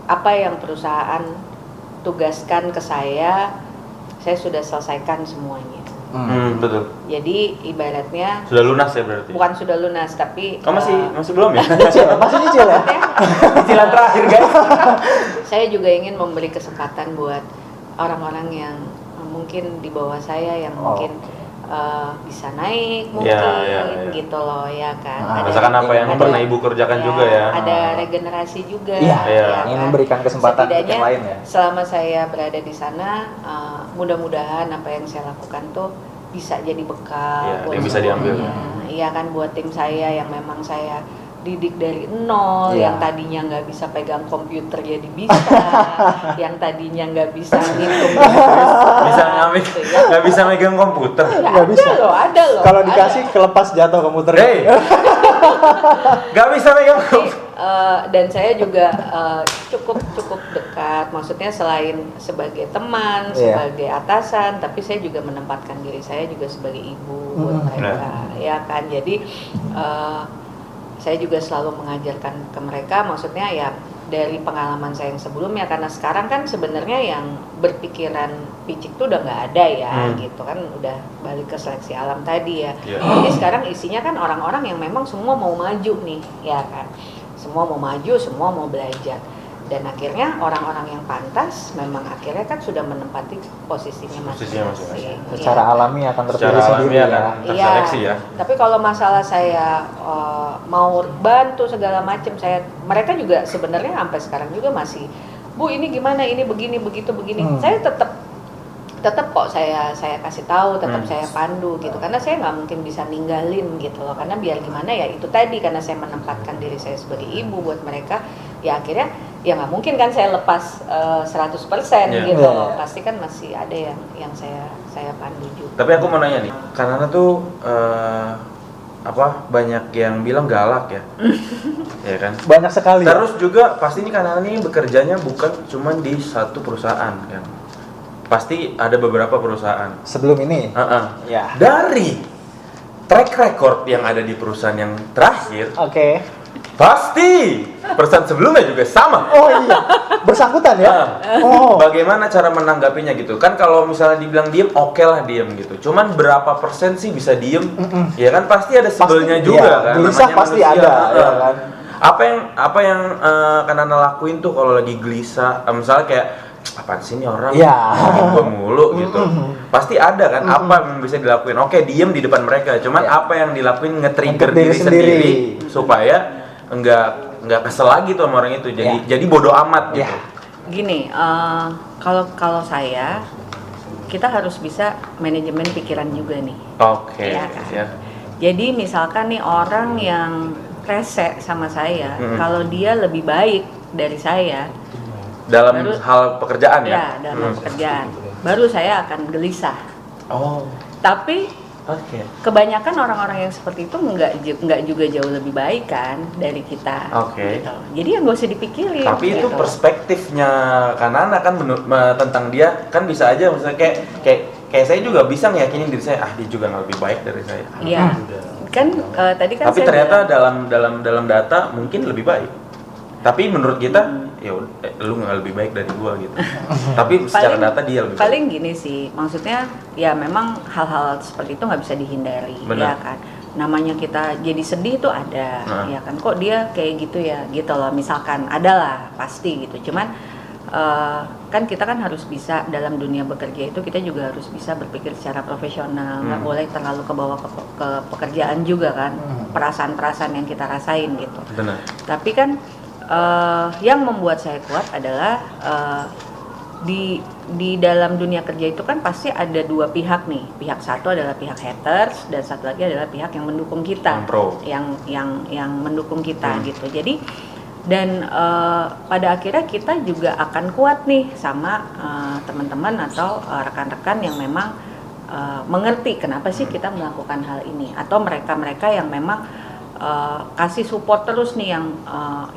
Speaker 3: apa yang perusahaan tugaskan ke saya sudah selesaikan semuanya.
Speaker 1: Betul.
Speaker 3: Jadi ibaratnya
Speaker 1: Sudah lunas ya berarti.
Speaker 3: bukan sudah lunas tapi
Speaker 1: Masih belum ya?
Speaker 2: Masih nyicil ya?
Speaker 1: Cicilan terakhir guys.
Speaker 3: saya juga ingin memberi kesempatan buat orang-orang yang mungkin di bawah saya yang mungkin bisa naik mungkin
Speaker 1: Ya.
Speaker 3: gitu loh ya kan.
Speaker 1: Rasakan apa yang pernah ibu kerjakan juga ya.
Speaker 3: Ada regenerasi juga.
Speaker 2: Iya,
Speaker 3: ya
Speaker 2: ingin
Speaker 3: kan?
Speaker 2: memberikan kesempatan untuk
Speaker 3: Setidaknya
Speaker 2: yang lain ya.
Speaker 3: selama saya berada di sana, mudah-mudahan apa yang saya lakukan tuh bisa jadi bekal
Speaker 1: Iya,
Speaker 3: buat
Speaker 1: yang bisa diambil.
Speaker 3: semuanya. Iya kan, buat tim saya yang memang saya didik dari nol,
Speaker 2: Iya.
Speaker 3: yang tadinya nggak bisa pegang komputer jadi bisa, yang tadinya nggak bisa ngitung
Speaker 1: Bisa nggak bisa megang komputer.
Speaker 2: Nggak bisa.
Speaker 3: ada loh.
Speaker 2: Kalau
Speaker 3: ada.
Speaker 2: dikasih kelepas jatuh komputer.
Speaker 1: Hey, nggak bisa megang
Speaker 3: Tapi,
Speaker 1: komputer.
Speaker 3: dan saya juga cukup dekat, maksudnya selain sebagai teman,
Speaker 2: Iya.
Speaker 3: sebagai atasan, tapi saya juga menempatkan diri saya juga sebagai ibu buat mereka, ya kan. Jadi saya juga selalu mengajarkan ke mereka, maksudnya ya dari pengalaman saya yang sebelumnya, karena sekarang kan sebenarnya yang berpikiran picik tuh udah nggak ada ya, gitu kan, udah balik ke seleksi alam tadi ya.
Speaker 1: Iya.
Speaker 3: Jadi sekarang isinya kan orang-orang yang memang semua mau maju nih, ya kan, semua mau maju, semua mau belajar, dan akhirnya orang-orang yang pantas memang akhirnya kan sudah menempati posisinya masing-masing.
Speaker 2: Secara
Speaker 3: Iya.
Speaker 2: alami akan
Speaker 1: Secara
Speaker 2: terpilih sendiri
Speaker 1: alami
Speaker 2: ya.
Speaker 1: akan terseleksi ya.
Speaker 3: Tapi kalau masalah saya mau bantu segala macam, mereka juga sebenarnya sampai sekarang juga masih, Bu ini gimana, ini begini begitu begini. Saya tetap kok saya kasih tahu, tetap saya pandu gitu, karena saya nggak mungkin bisa ninggalin gitu loh, karena biar gimana ya itu tadi, karena saya menempatkan diri saya sebagai ibu buat mereka, ya akhirnya ya nggak mungkin kan saya lepas 100% gitu loh, pasti kan masih ada yang saya pandu juga.
Speaker 1: Tapi aku mau nanya nih, karena tuh banyak yang bilang galak ya, ya kan?
Speaker 2: Banyak sekali.
Speaker 1: Terus juga pasti ini karena ini bekerjanya bukan cuma di satu perusahaan kan, pasti ada beberapa perusahaan.
Speaker 2: Sebelum ini. Ya.
Speaker 1: Dari track record yang ada di perusahaan yang terakhir,
Speaker 2: Oke.
Speaker 1: pasti perusahaan sebelumnya juga sama.
Speaker 2: Oh iya. Bersangkutan ya? Oh.
Speaker 1: Bagaimana cara menanggapinya gitu? Kan kalau misalnya dibilang diem, oke lah diem gitu. Cuman berapa persen sih bisa diem? Ya kan pasti ada sebelnya
Speaker 2: Pasti,
Speaker 1: juga
Speaker 2: iya,
Speaker 1: kan.
Speaker 2: gelisah
Speaker 1: Namanya
Speaker 2: pasti
Speaker 1: manusia.
Speaker 2: ada, ya kan?
Speaker 1: Apa yang kan Anda lakuin tuh kalau lagi gelisah? Misalnya kayak apaan sih ini orang ngomongin gua mulu gitu. Pasti ada kan apa yang bisa dilakuin? Oke, diem di depan mereka. Cuman apa yang dilakuin nge-trigger
Speaker 2: Diri
Speaker 1: diri sendiri
Speaker 2: sendiri.
Speaker 1: supaya enggak kesel lagi tuh sama orang itu. Jadi bodoh amat gitu.
Speaker 3: Gini, kalau saya, kita harus bisa manajemen pikiran juga nih.
Speaker 1: Oke.
Speaker 3: Ya kan?
Speaker 1: Ya.
Speaker 3: Jadi misalkan nih orang yang rese sama saya, kalau dia lebih baik dari saya
Speaker 1: Dalam hal pekerjaan ya?
Speaker 3: ya dalam pekerjaan, baru saya akan gelisah.
Speaker 1: Oh.
Speaker 3: Tapi
Speaker 1: Oke.
Speaker 3: kebanyakan orang-orang yang seperti itu nggak juga jauh lebih baik kan dari kita.
Speaker 1: Oke.
Speaker 3: Gitu. Jadi ya nggak usah dipikirin.
Speaker 1: Tapi itu
Speaker 3: gitu.
Speaker 1: perspektifnya Kanana kan tentang dia kan bisa aja misalnya kayak saya juga bisa ngeyakinin diri saya, dia juga nggak lebih baik dari saya.
Speaker 3: Iya. Kan tadi kan
Speaker 1: Tapi
Speaker 3: saya
Speaker 1: ternyata
Speaker 3: bilang,
Speaker 1: dalam data mungkin lebih baik. Tapi menurut kita ya lu nggak lebih baik dari gua gitu. Tapi secara data dia lebih baik.
Speaker 3: Paling gini sih, maksudnya ya memang hal-hal seperti itu nggak bisa dihindari.
Speaker 1: Benar.
Speaker 3: Ya kan. Namanya kita jadi sedih itu ada, ya kan. Kok dia kayak gitu ya, gitu loh. Misalkan adalah pasti gitu. Cuman kan kita kan harus bisa dalam dunia bekerja itu, kita juga harus bisa berpikir secara profesional, nggak boleh terlalu kebawa ke pekerjaan juga kan, perasaan-perasaan yang kita rasain gitu.
Speaker 1: Benar.
Speaker 3: Tapi kan yang membuat saya kuat adalah di dalam dunia kerja itu kan pasti ada dua pihak nih. Pihak satu adalah pihak haters dan satu lagi adalah pihak yang mendukung kita, yang mendukung kita gitu. Jadi dan pada akhirnya kita juga akan kuat nih sama teman-teman atau rekan-rekan yang memang mengerti kenapa sih kita melakukan hal ini, atau mereka-mereka yang memang kasih support terus nih,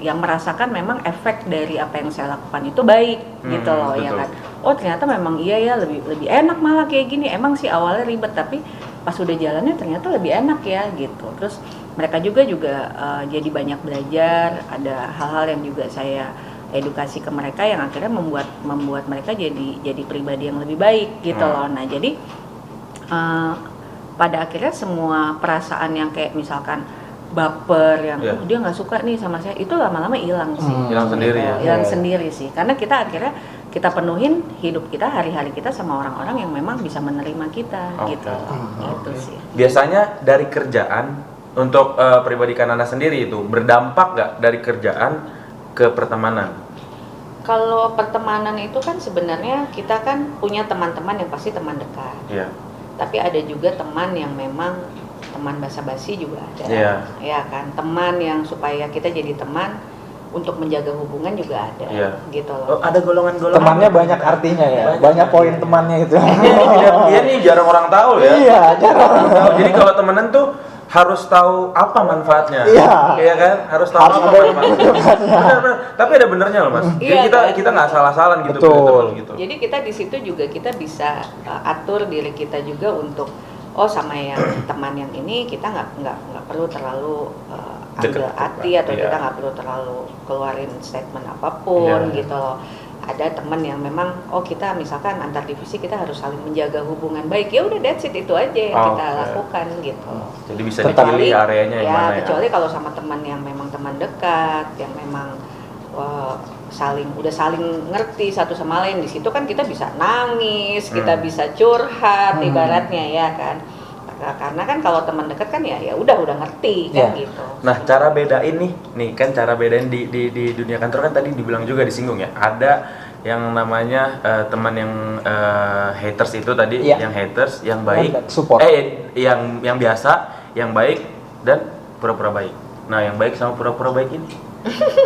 Speaker 3: yang merasakan memang efek dari apa yang saya lakukan itu baik gitu loh.
Speaker 1: Betul.
Speaker 3: Ya kan. Oh ternyata memang iya ya, lebih enak malah kayak gini. Emang sih awalnya ribet tapi pas udah jalannya ternyata lebih enak ya gitu. Terus mereka juga jadi banyak belajar, ada hal-hal yang juga saya edukasi ke mereka yang akhirnya membuat mereka jadi pribadi yang lebih baik gitu loh. Nah jadi pada akhirnya semua perasaan yang kayak misalkan baper yang dia nggak suka nih sama saya, itu lama-lama hilang sih.
Speaker 1: Hilang sendiri ya.
Speaker 3: Hilang sendiri sih, karena kita akhirnya kita penuhin hidup kita, hari-hari kita sama orang-orang yang memang bisa menerima kita gitu. Gitu sih.
Speaker 1: Biasanya dari kerjaan untuk pribadi Kanana sendiri itu berdampak nggak dari kerjaan ke pertemanan?
Speaker 3: Kalau pertemanan itu kan sebenarnya kita kan punya teman-teman yang pasti teman dekat.
Speaker 1: Iya.
Speaker 3: Tapi ada juga teman yang memang teman basa-basi juga ada.
Speaker 1: Iya.
Speaker 3: Ya kan, teman yang supaya kita jadi teman untuk menjaga hubungan juga ada.
Speaker 1: Iya.
Speaker 3: Gitu loh.
Speaker 1: Oh, ada golongan-golongan.
Speaker 2: Temannya banyak artinya ya, banyak poin temannya itu.
Speaker 1: Iya nih jarang orang tahu ya.
Speaker 2: Iya, jarang orang tahu.
Speaker 1: Jadi kalau temenan tuh harus tahu apa manfaatnya.
Speaker 2: Iya.
Speaker 1: Kan? Harus tahu
Speaker 2: Harus
Speaker 1: apa
Speaker 2: ada
Speaker 1: manfaatnya. Benar. Tapi ada benernya loh, Mas. Jadi
Speaker 3: Iya,
Speaker 1: kita nggak salah-salah gitu
Speaker 2: Betul.
Speaker 1: punya teman gitu.
Speaker 3: Jadi kita di situ juga kita bisa atur diri kita juga untuk sama yang teman yang ini kita nggak perlu terlalu ambil hati atau kita nggak perlu terlalu keluarin statement apapun gitu loh. Ada teman yang memang kita misalkan antar divisi kita harus saling menjaga hubungan baik, ya udah that's it, itu aja yang kita lakukan gitu.
Speaker 1: Jadi bisa dipilih areanya yang mana ya.
Speaker 3: Kecuali kalau sama teman yang memang teman dekat, yang memang udah saling ngerti satu sama lain, di situ kan kita bisa nangis, kita bisa curhat ibaratnya ya kan. Karena kan kalau teman dekat kan ya udah ngerti kan gitu.
Speaker 1: Nah, cara bedain nih kan cara bedain di dunia kantor kan tadi dibilang juga disinggung ya. Ada yang namanya teman yang haters itu tadi, yang haters, yang baik,
Speaker 2: support.
Speaker 1: Yang biasa, yang baik dan pura-pura baik. Nah, yang baik sama pura-pura baik ini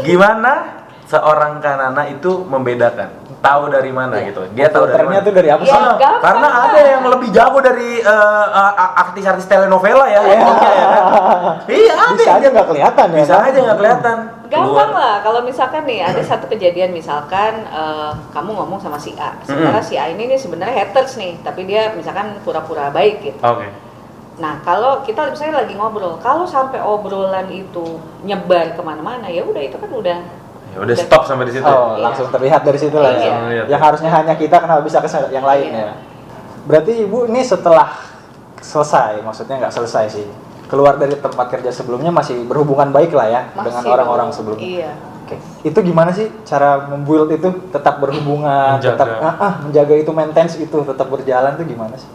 Speaker 1: gimana seorang Kanana itu membedakan? Tahu dari mana gitu? Dia tahu dari mana?
Speaker 2: Itu dari apa sih?
Speaker 1: Karena ada yang lebih jago dari artis-artis telenovela ya. Ya kan? Iya, ada.
Speaker 2: Bisa aja nggak kelihatan ya.
Speaker 1: Bisa aja nggak kelihatan.
Speaker 3: Gampang lah, kalau misalkan nih ada satu kejadian misalkan kamu ngomong sama si A, sementara si A ini nih sebenarnya haters nih, tapi dia misalkan pura-pura baik gitu.
Speaker 1: Oke.
Speaker 3: Nah kalau kita misalnya lagi ngobrol, kalau sampai obrolan itu nyebar kemana-mana, ya udah itu kan udah
Speaker 1: stop sampai di situ.
Speaker 2: Langsung terlihat dari situ lah ya. Yang harusnya hanya kita kenapa bisa ke yang lain ya. Berarti Ibu ini setelah selesai, maksudnya nggak selesai sih, keluar dari tempat kerja sebelumnya masih berhubungan baik lah ya dengan orang-orang sebelumnya.
Speaker 3: Iya.
Speaker 2: Oke. Itu gimana sih cara membuild itu tetap berhubungan, tetap menjaga itu, maintenance itu tetap berjalan tuh gimana sih?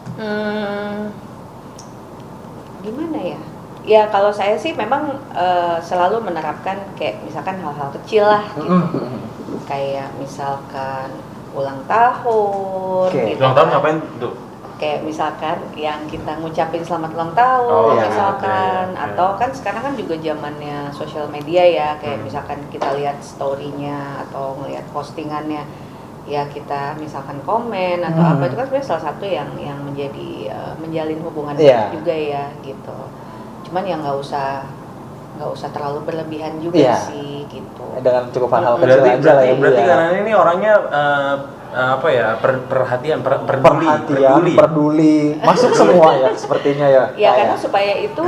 Speaker 3: Gimana ya? Ya kalau saya sih memang selalu menerapkan kayak misalkan hal-hal kecil lah gitu. Kayak misalkan ulang tahun gitu.
Speaker 1: Ulang tahun ngapain tuh?
Speaker 3: Kayak misalkan yang kita ngucapin selamat ulang tahun misalkan, atau kan sekarang kan juga zamannya sosial media ya, kayak misalkan kita lihat story-nya atau ngelihat postingannya, ya kita misalkan komen atau apa, itu kan sebenarnya salah satu yang menjadi menjalin hubungan juga ya gitu. Cuman ya nggak usah terlalu berlebihan juga sih gitu.
Speaker 2: Dengan cukup hal-hal kecil aja lah ya.
Speaker 1: Berarti karena ini orangnya perhatian,
Speaker 2: peduli, masuk semua ya sepertinya ya.
Speaker 3: Ya karena supaya itu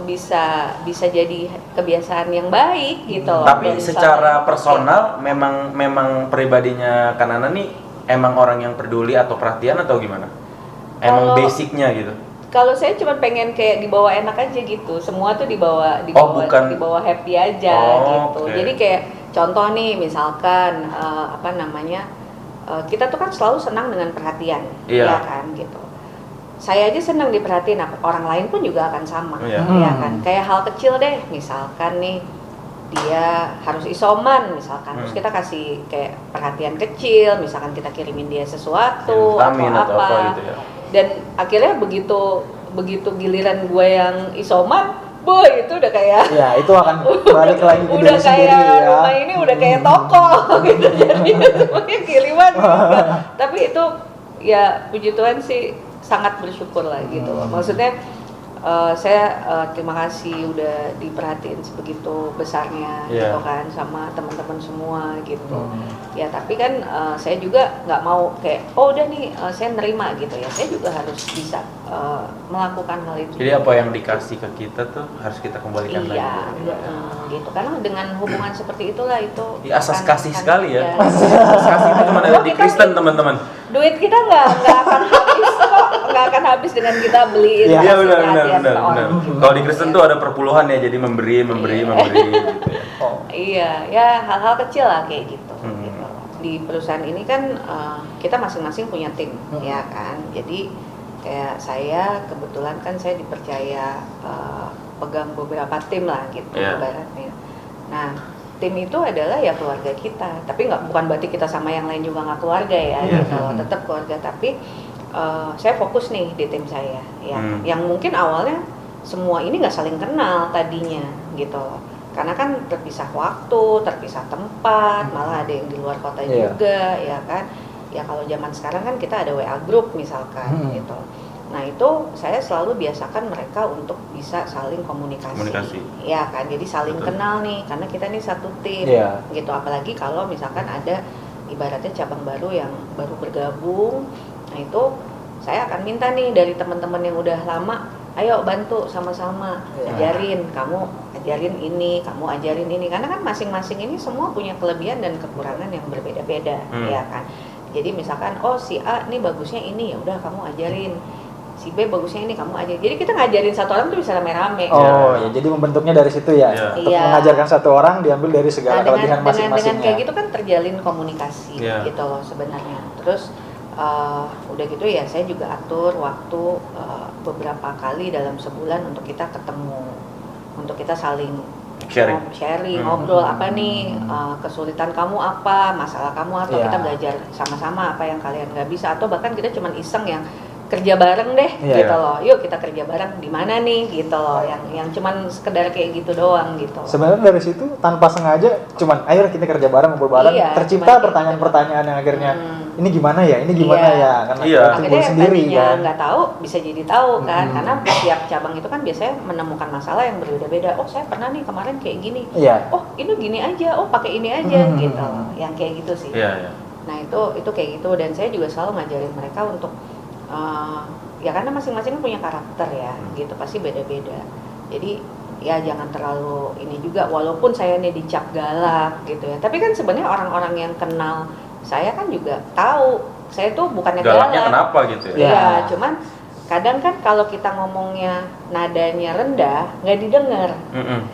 Speaker 3: bisa jadi kebiasaan yang baik gitu.
Speaker 1: Tapi secara personal memang pribadinya Kanana nih emang orang yang peduli atau perhatian atau gimana? Emang basicnya gitu.
Speaker 3: Kalau saya cuma pengen kayak dibawa enak aja gitu, semua tuh dibawa happy aja gitu. Jadi kayak contoh nih, misalkan kita tuh kan selalu senang dengan perhatian, ya kan gitu. Saya aja senang diperhatiin, orang lain pun juga akan sama, ya kan. Kayak hal kecil deh, misalkan nih dia harus isoman misalkan, terus kita kasih kayak perhatian kecil, misalkan kita kirimin dia sesuatu atau apa gitu ya. Dan akhirnya begitu giliran gue yang isoman, boy itu udah kayak
Speaker 2: itu akan balik lagi ke
Speaker 3: udah
Speaker 2: diri
Speaker 3: kayak
Speaker 2: sendiri ya.
Speaker 3: Rumah ini udah kayak toko gitu, jadi semuanya kiriman juga. Tapi itu ya puji Tuhan sih sangat bersyukur lah gitu. Maksudnya saya terima kasih udah diperhatiin sebegitu besarnya gitu kan sama teman-teman semua gitu. Ya tapi kan saya juga nggak mau kayak udah nih saya nerima gitu ya. Saya juga harus bisa melakukan hal itu.
Speaker 1: Jadi apa yang dikasih ke kita tuh harus kita kembalikan lagi.
Speaker 3: Gitu. Karena dengan hubungan seperti itulah itu.
Speaker 1: Asas kasih sekali ya. Asas kasih itu cuma ada di Kristen teman-teman.
Speaker 3: Duit kita nggak akan habis kok, nggak akan habis dengan kita beliin.
Speaker 1: Iya benar. Kalau di Kristen tuh ada perpuluhan ya, jadi memberi gitu ya.
Speaker 3: Iya, ya hal-hal kecil lah kayak gitu. Gitu. Di perusahaan ini kan kita masing-masing punya tim, ya kan. Jadi kayak saya kebetulan kan saya dipercaya pegang beberapa tim lah gitu ibaratnya. Nah tim itu adalah ya keluarga kita, tapi bukan berarti kita sama yang lain juga nggak keluarga ya, gitu. Tetap keluarga, tapi saya fokus nih di tim saya, ya, yang mungkin awalnya semua ini nggak saling kenal tadinya, gitu. Karena kan terpisah waktu, terpisah tempat, malah ada yang di luar kota juga, ya kan. Ya kalau zaman sekarang kan kita ada WA group misalkan, gitu. Nah itu saya selalu biasakan mereka untuk bisa saling komunikasi. Ya kan, jadi saling kenal nih, karena kita nih satu tim, gitu. Apalagi kalau misalkan ada ibaratnya cabang baru yang baru bergabung, nah itu saya akan minta nih dari teman-teman yang udah lama, ayo bantu sama-sama, ajarin, kamu ajarin ini, kamu ajarin ini, karena kan masing-masing ini semua punya kelebihan dan kekurangan yang berbeda-beda, ya kan. Jadi misalkan, si A nih bagusnya ini, ya udah kamu ajarin. Si B bagusnya ini kamu aja. Jadi kita ngajarin satu orang tuh bisa rame-rame.
Speaker 2: Ya jadi membentuknya dari situ ya. Untuk mengajarkan satu orang diambil dari segala kelebihan masing-masingnya.
Speaker 3: Dengan kayak gitu kan terjalin komunikasi gitu loh sebenarnya. Terus udah gitu ya saya juga atur waktu beberapa kali dalam sebulan untuk kita ketemu, untuk kita saling sharing, ngobrol apa nih, kesulitan kamu apa, masalah kamu apa, kita belajar sama-sama apa yang kalian nggak bisa, atau bahkan kita cuman iseng yang kerja bareng deh, gitu loh. Yuk kita kerja bareng di mana nih, gitu loh. Yang cuman sekedar kayak gitu doang, gitu.
Speaker 2: Sebenarnya dari situ tanpa sengaja, cuman ayo kita kerja bareng, ngobrol bareng, tercipta pertanyaan-pertanyaan yang akhirnya ini gimana ya, karena timbul sendiri kan.
Speaker 3: Nggak tahu bisa jadi tahu kan, karena setiap cabang itu kan biasanya menemukan masalah yang berbeda-beda. Oh saya pernah nih kemarin kayak gini. Oh ini gini aja, pakai ini aja, gitu. Yang kayak gitu sih. Nah itu kayak gitu, dan saya juga selalu ngajarin mereka untuk ya karena masing-masing punya karakter ya, gitu, pasti beda-beda. Jadi ya jangan terlalu ini juga, walaupun saya nih dicap galak gitu ya, tapi kan sebenarnya orang-orang yang kenal saya kan juga tahu saya tuh bukannya
Speaker 1: galaknya
Speaker 3: galak.
Speaker 1: Kenapa gitu ya?
Speaker 3: Iya, cuman kadang kan kalau kita ngomongnya nadanya rendah nggak didengar.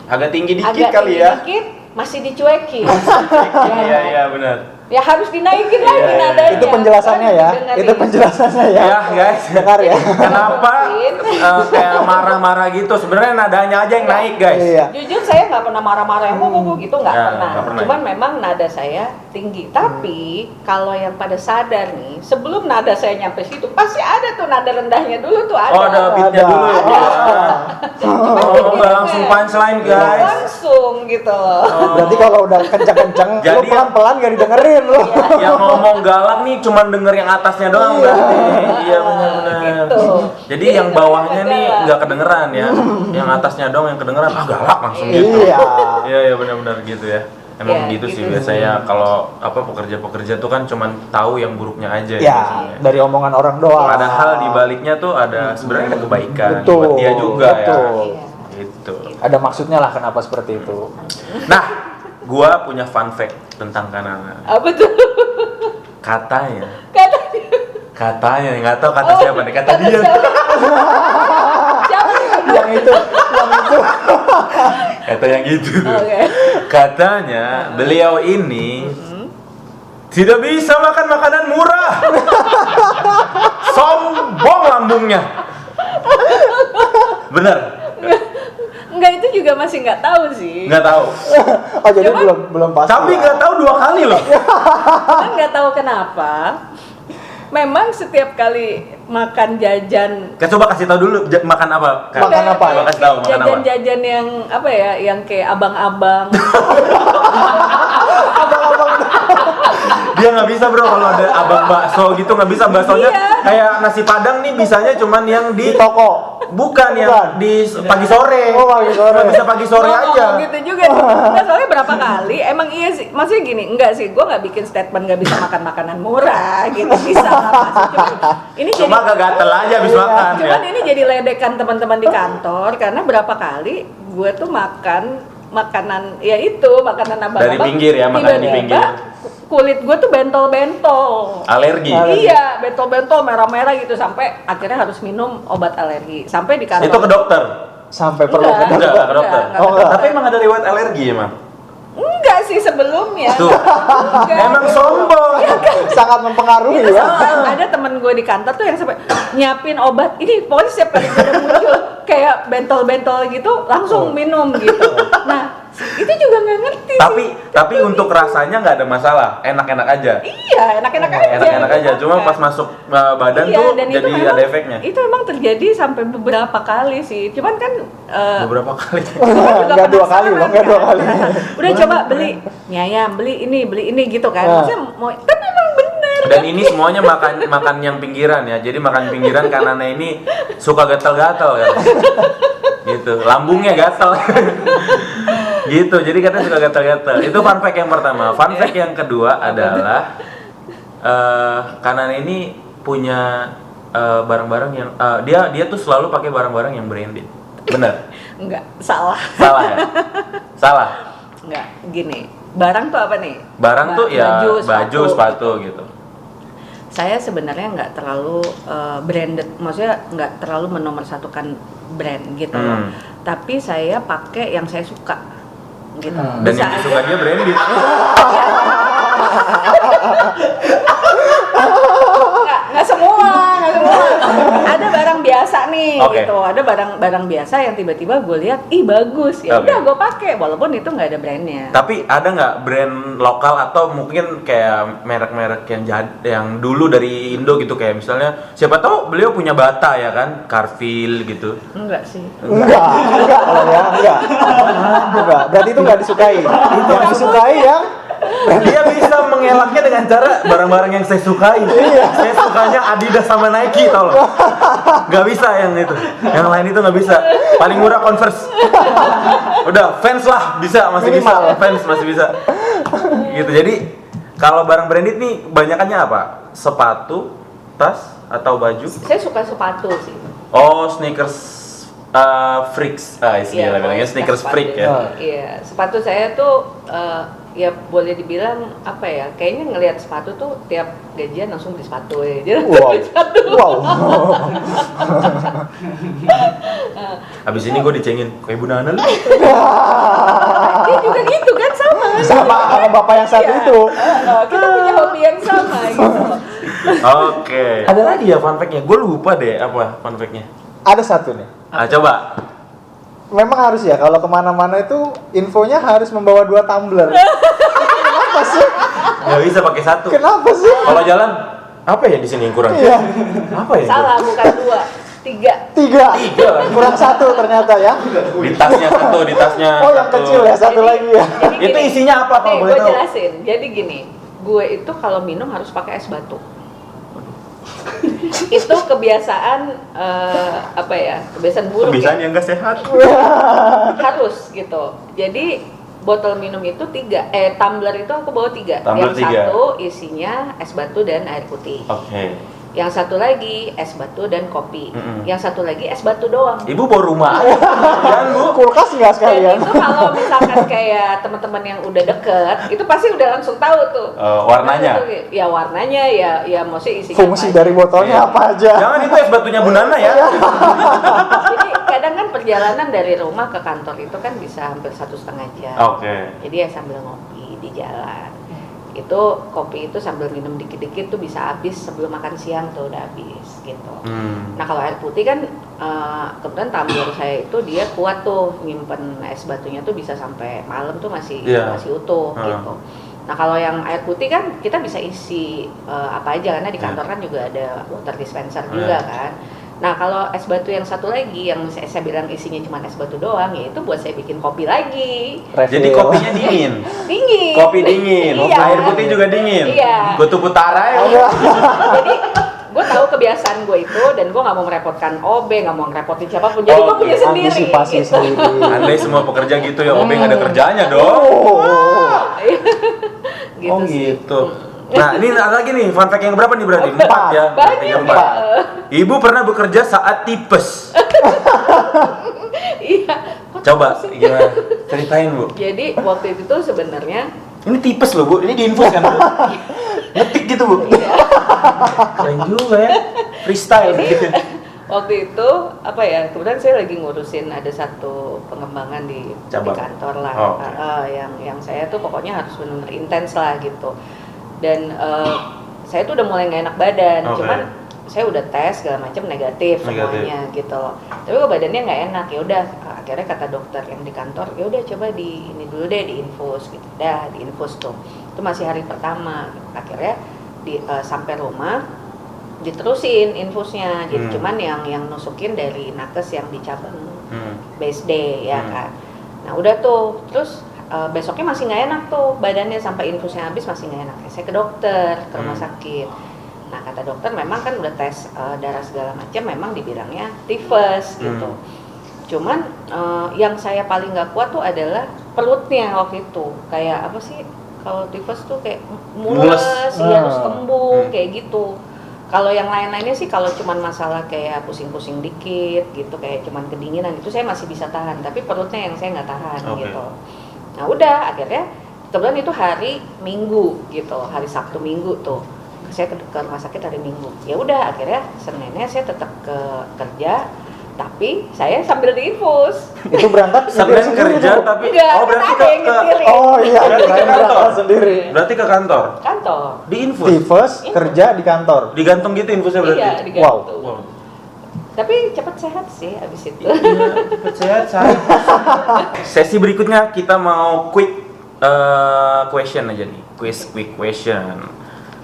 Speaker 1: Agak tinggi dikit kali ya.
Speaker 3: Dikit masih dicuekin.
Speaker 1: Iya benar.
Speaker 3: Ya harus dinaikin lagi nadanya.
Speaker 2: Itu penjelasannya ya. Itu penjelasannya ya.
Speaker 1: Ya guys,
Speaker 2: dengar ya.
Speaker 1: Kenapa kayak marah-marah gitu? Sebenarnya nadanya aja yang naik guys.
Speaker 3: Jujur saya nggak pernah marah-marah yang gitu, nggak pernah. Cuman memang nada saya tinggi. Tapi kalau yang pada sadar nih, sebelum nada saya nyampe situ, pasti ada tuh nada rendahnya dulu tuh ada.
Speaker 1: Oh ada beatnya dulu. Nggak langsung punchline guys.
Speaker 3: Langsung gitu loh.
Speaker 2: Berarti kalau udah kencang-kencang, lu pelan-pelan nggak didengerin.
Speaker 1: Yang ngomong galak nih cuman denger yang atasnya doang berarti. Iya benar-benar.
Speaker 3: Gitu.
Speaker 1: Jadi yang bawahnya nih nggak kedengeran ya. Yang atasnya doang yang kedengeran galak langsung gitu. Iya benar-benar gitu ya. Emang gitu sih biasanya kalau pekerja-pekerja tuh kan cuman tahu yang buruknya aja
Speaker 2: ya. Dari omongan orang doang.
Speaker 1: Padahal di baliknya tuh ada sebenarnya ada kebaikan buat dia juga ya. Gitu.
Speaker 2: Ada maksudnya lah kenapa seperti itu.
Speaker 1: Nah, gua punya fun fact tentang Kanana.
Speaker 3: Apa tuh?
Speaker 1: Katanya, nggak tahu kata siapa nih, kata dia.
Speaker 3: Siapa?
Speaker 2: yang itu.
Speaker 1: Kata yang gitu. Katanya beliau ini tidak bisa makan makanan murah. Sombong lambungnya. Benar.
Speaker 3: Enggak, itu juga masih nggak tahu sih.
Speaker 1: Nggak tahu.
Speaker 2: Oh jadi belum pasti.
Speaker 1: Tapi nggak tahu 2 kali loh.
Speaker 3: Kan nggak tahu kenapa. Memang setiap kali makan jajan.
Speaker 1: Coba kasih tahu dulu makan apa?
Speaker 2: Makan apa?
Speaker 1: Coba kasih tahu makan apa?
Speaker 3: Jajan-jajan yang apa ya? Yang kayak abang-abang.
Speaker 1: Dia nggak bisa bro kalau ada abang bakso gitu, nggak bisa baksonya kayak nasi padang nih bisanya cuman yang
Speaker 2: Di
Speaker 1: di
Speaker 2: toko.
Speaker 1: bukan yang di pagi sore.
Speaker 2: Oh, pagi sore.
Speaker 1: Nggak bisa pagi sore aja.
Speaker 3: Gitu juga sih. Nah, soalnya berapa kali emang iya sih. Maksudnya gini, enggak sih, gue nggak bikin statement nggak bisa makan makanan murah gitu, bisa lah masih. Cuman ini
Speaker 1: Cuma
Speaker 3: jadi
Speaker 1: kegatel aja habis makan ya.
Speaker 3: cuman ini jadi ledekan teman-teman di kantor karena berapa kali gue tuh makan makanan ya itu makanan abang-abang
Speaker 1: Dari pinggir ya, makan di
Speaker 3: tiba-tiba
Speaker 1: pinggir.
Speaker 3: kulit gue tuh bentol-bentol.
Speaker 1: Alergi.
Speaker 3: Iya, bentol-bentol merah-merah gitu sampai akhirnya harus minum obat alergi. Sampai di kantor.
Speaker 1: Itu ke dokter.
Speaker 2: Sampai perlu ke
Speaker 3: Enggak.
Speaker 1: Enggak,
Speaker 2: dokter.
Speaker 1: ke dokter.
Speaker 3: Enggak,
Speaker 2: Oh, enggak.
Speaker 1: Tapi emang ada riwayat alergi emang.
Speaker 3: Enggak sih sebelumnya.
Speaker 1: Tuh.
Speaker 3: Enggak.
Speaker 1: Emang sombong.
Speaker 2: Sangat mempengaruhi
Speaker 3: Itu
Speaker 2: ya.
Speaker 3: ada temen gue di kantor tuh yang sampai nyiapin obat ini pokoknya setiap kali gue muncul kayak bentol-bentol gitu langsung minum gitu. Nah itu juga nggak ngerti
Speaker 1: Tapi untuk rasanya nggak ada masalah, enak-enak aja.
Speaker 3: iya enak-enak aja.
Speaker 1: Enak-enak aja. Cuma pas masuk badan
Speaker 3: Iya,
Speaker 1: tuh
Speaker 3: dan itu
Speaker 1: jadi
Speaker 3: memang-
Speaker 1: ada efeknya.
Speaker 3: Itu emang terjadi sampai beberapa kali sih. Cuman kan
Speaker 1: Beberapa kali.
Speaker 2: Enggak 2 kali loh, enggak 2 kali.
Speaker 3: Udah coba beli mie ayam, beli ini gitu kan.
Speaker 2: Nah.
Speaker 3: Maksudnya mau tapi emang bener.
Speaker 1: Dan ini semuanya makan yang pinggiran ya. Jadi makan pinggiran kanannya ini suka gatal-gatal kan. Gitu. Lambungnya gatal. Gitu. Jadi katanya suka gatal-gatal. Itu fun fact yang pertama. Fun fact yang kedua adalah kanan ini punya barang-barang yang dia tuh selalu pakai barang-barang yang branded. Bener?
Speaker 3: Enggak, salah.
Speaker 1: Salah ya? Salah.
Speaker 3: Enggak, gini. Barang tuh apa nih?
Speaker 1: Barang tuh ya baju,
Speaker 3: sepatu.
Speaker 1: sepatu gitu.
Speaker 3: Saya sebenarnya nggak terlalu branded, maksudnya nggak terlalu menomorsatukan brand gitu loh. Tapi saya pakai yang saya suka gitu.
Speaker 1: Dan yang disuka dia branded.
Speaker 3: Nggak semua. Ada barang biasa nih
Speaker 1: Oke.
Speaker 3: gitu. Ada barang biasa yang tiba-tiba gue lihat, ih bagus ya.
Speaker 1: Oke.
Speaker 3: Udah gue pakai, walaupun itu nggak ada brandnya.
Speaker 1: Tapi ada nggak brand lokal atau mungkin kayak merek-merek yang dulu dari Indo gitu, kayak misalnya siapa tahu beliau punya bata ya kan, Carville gitu.
Speaker 3: Enggak sih.
Speaker 2: Enggak kalau ya, enggak. Enggak, berarti itu enggak disukai. Yang disukai yang
Speaker 1: Dia bisa mengelaknya dengan cara barang-barang yang saya sukai. Saya sukanya Adidas sama Nike, tau loh. Nggak bisa yang itu. Yang lain itu nggak bisa. Paling murah Converse. Udah Vans lah bisa, masih bisa.
Speaker 2: Minimal.
Speaker 1: Vans masih bisa. Gitu. Jadi kalau barang branded nih banyakannya apa? Sepatu, tas, atau baju?
Speaker 3: Saya suka sepatu sih.
Speaker 1: Oh, sneakers freaks. Istilah bilangnya sneakers
Speaker 3: sepatu.
Speaker 1: freak ya.
Speaker 3: Iya, sepatu saya tuh ya boleh dibilang apa ya? Kayaknya ngelihat sepatu tuh tiap gajian langsung beli sepatu ya. Jadi langsung
Speaker 2: wow.
Speaker 3: beli sepatu.
Speaker 2: Wow.
Speaker 1: Abis ini gue dicengin, kayak Ibu Nana lu.
Speaker 3: Dia juga gitu kan sama.
Speaker 2: Sama bapak yang satu
Speaker 3: Iya.
Speaker 2: itu.
Speaker 3: Kita punya hobi yang sama gitu.
Speaker 1: Oke. Ada lagi ya fun fact-nya? Gue lupa deh apa fun fact-nya.
Speaker 2: Ada satu nih.
Speaker 1: Coba.
Speaker 2: Memang harus ya, kalau kemana-mana itu infonya harus membawa 2 tumbler. Kenapa sih?
Speaker 1: Nggak bisa pakai satu.
Speaker 2: Kenapa sih?
Speaker 1: Kalau jalan, apa ya di sini yang kurang?
Speaker 2: Iya.
Speaker 1: Apa ya? yang
Speaker 3: Salah, bukan 2, 3.
Speaker 2: 3. Kurang 1 ternyata ya.
Speaker 1: kurang? Di tasnya satu, di tasnya.
Speaker 2: Oh, yang
Speaker 1: satu.
Speaker 2: kecil ya, satu lagi ya.
Speaker 1: Itu isinya apa kalau boleh
Speaker 3: gue
Speaker 1: tahu?
Speaker 3: jelasin. Jadi gini, gue itu kalau minum harus pakai es batu. Itu kebiasaan apa ya? Kebiasaan buruk.
Speaker 1: Kebiasaan
Speaker 3: Ya?
Speaker 1: yang nggak sehat.
Speaker 3: Harus gitu. Jadi botol minum itu 3, tumbler itu aku bawa 3.
Speaker 1: Tumbler
Speaker 3: Yang
Speaker 1: 3.
Speaker 3: satu isinya es batu dan air putih.
Speaker 1: Oke.
Speaker 3: Yang satu lagi es batu dan kopi.
Speaker 1: Mm-mm.
Speaker 3: Yang satu lagi es batu doang.
Speaker 1: Ibu bawa rumah aja. Jangan Bu.
Speaker 2: Kulkas nggak
Speaker 3: Dan
Speaker 2: sekalian?
Speaker 3: itu kalau misalkan kayak teman-teman yang udah deket, itu pasti udah langsung tahu tuh.
Speaker 1: Warnanya.
Speaker 3: Ya warnanya ya maksudnya isinya
Speaker 2: Fungsi
Speaker 3: apa
Speaker 2: dari
Speaker 3: aja.
Speaker 2: botolnya
Speaker 1: Iya.
Speaker 2: apa aja?
Speaker 1: Jangan itu es batunya Bu Nana ya.
Speaker 3: Jadi kadang kan perjalanan dari rumah ke kantor itu kan bisa hampir 1,5 jam.
Speaker 1: Oke.
Speaker 3: Jadi ya sambil ngopi di jalan. Itu kopi itu sambil minum dikit-dikit tuh bisa habis sebelum makan siang tuh udah habis gitu. Nah kalau air putih kan kebetulan tumbler saya itu dia kuat tuh nyimpen es batunya tuh bisa sampai malam tuh masih utuh gitu. Nah kalau yang air putih kan kita bisa isi apa aja karena di kantor kan juga ada water dispenser juga kan. Nah kalau es batu yang satu lagi yang saya bilang isinya cuma es batu doang, ya itu buat saya bikin kopi lagi.
Speaker 1: Jadi kopinya dingin.
Speaker 3: Dingin.
Speaker 1: Kopi dingin.
Speaker 3: Iya.
Speaker 1: Air putih juga dingin.
Speaker 3: Iya.
Speaker 1: Kutub Utara ya.
Speaker 3: Jadi gue tahu kebiasaan gue itu dan gue nggak mau merepotkan OB, nggak mau ngerepotin siapapun. Jadi gue punya sendiri.
Speaker 2: Antisipasi
Speaker 3: gitu.
Speaker 2: sendiri.
Speaker 1: Andai semua pekerja gitu ya, OB nggak ada kerjanya dong.
Speaker 3: Gitu
Speaker 1: Oh
Speaker 3: sih.
Speaker 1: gitu. Nah ini ada lagi nih, fun fact yang berapa nih berarti? 4 ya? Berarti yang
Speaker 3: Banyak.
Speaker 1: 4. Ibu pernah bekerja saat tipes.
Speaker 3: Iya.
Speaker 1: Coba gimana? Ceritain Bu.
Speaker 3: Jadi waktu itu tuh sebenarnya
Speaker 1: Ini tipes loh Bu, ini diinfus kan Bu? Ngetik gitu Bu.
Speaker 3: iya.
Speaker 1: Keren juga ya. Freestyle gitu.
Speaker 3: Waktu itu apa ya? Kemudian saya lagi ngurusin ada satu pengembangan di
Speaker 1: Cabang.
Speaker 3: kantor lah.
Speaker 1: Oh, okay.
Speaker 3: Yang saya tuh pokoknya harus benar-benar intens lah gitu. Dan saya tuh udah mulai nggak enak badan,
Speaker 1: Okay.
Speaker 3: cuman saya udah tes segala macam negatif semuanya gitu loh. Tapi kok badannya nggak enak, ya udah akhirnya kata dokter yang di kantor, ya udah coba di ini dulu deh diinfus gitu. Dah diinfus tuh. Itu masih hari pertama. Akhirnya sampai rumah diterusin infusnya. Jadi cuman yang nusukin dari nakes yang di cabang BSD ya kan. Nah, udah tuh. Terus besoknya masih nggak enak tuh badannya sampai infusnya habis masih nggak enak. Saya ke dokter, ke rumah sakit. Nah kata dokter memang kan udah tes darah segala macam, memang dibilangnya tifus gitu. Cuman yang saya paling nggak kuat tuh adalah perutnya waktu itu. Kayak apa sih kalau tifus tuh kayak mules, ya harus kembung kayak gitu. Kalau yang lain-lainnya sih kalau cuman masalah kayak pusing-pusing dikit gitu, kayak cuman kedinginan itu saya masih bisa tahan. Tapi perutnya yang saya nggak tahan gitu. Nah udah akhirnya kebetulan itu hari Minggu gitu, hari Sabtu Minggu tuh saya ke rumah sakit hari Minggu. Ya udah akhirnya Seninnya saya tetap ke kerja, tapi saya sambil diinfus.
Speaker 2: Itu berangkat
Speaker 1: Sambil
Speaker 2: sendiri
Speaker 1: kerja
Speaker 2: tuh?
Speaker 1: tapi
Speaker 3: Enggak,
Speaker 1: oh berarti
Speaker 3: ada yang nyetirin.
Speaker 2: Oh iya,
Speaker 1: Berarti ke
Speaker 2: kirain
Speaker 1: kantor.
Speaker 2: berangkat sendiri.
Speaker 1: Berarti ke kantor.
Speaker 3: Kantor.
Speaker 1: Diinfus.
Speaker 2: Tifus kerja di kantor.
Speaker 1: Digantung gitu infusnya berarti.
Speaker 3: Iya, digantung.
Speaker 1: Wow.
Speaker 3: Tapi cepat sehat sih abis itu.
Speaker 1: Sehat saya. Sesi berikutnya kita mau quick question aja nih. Quick question.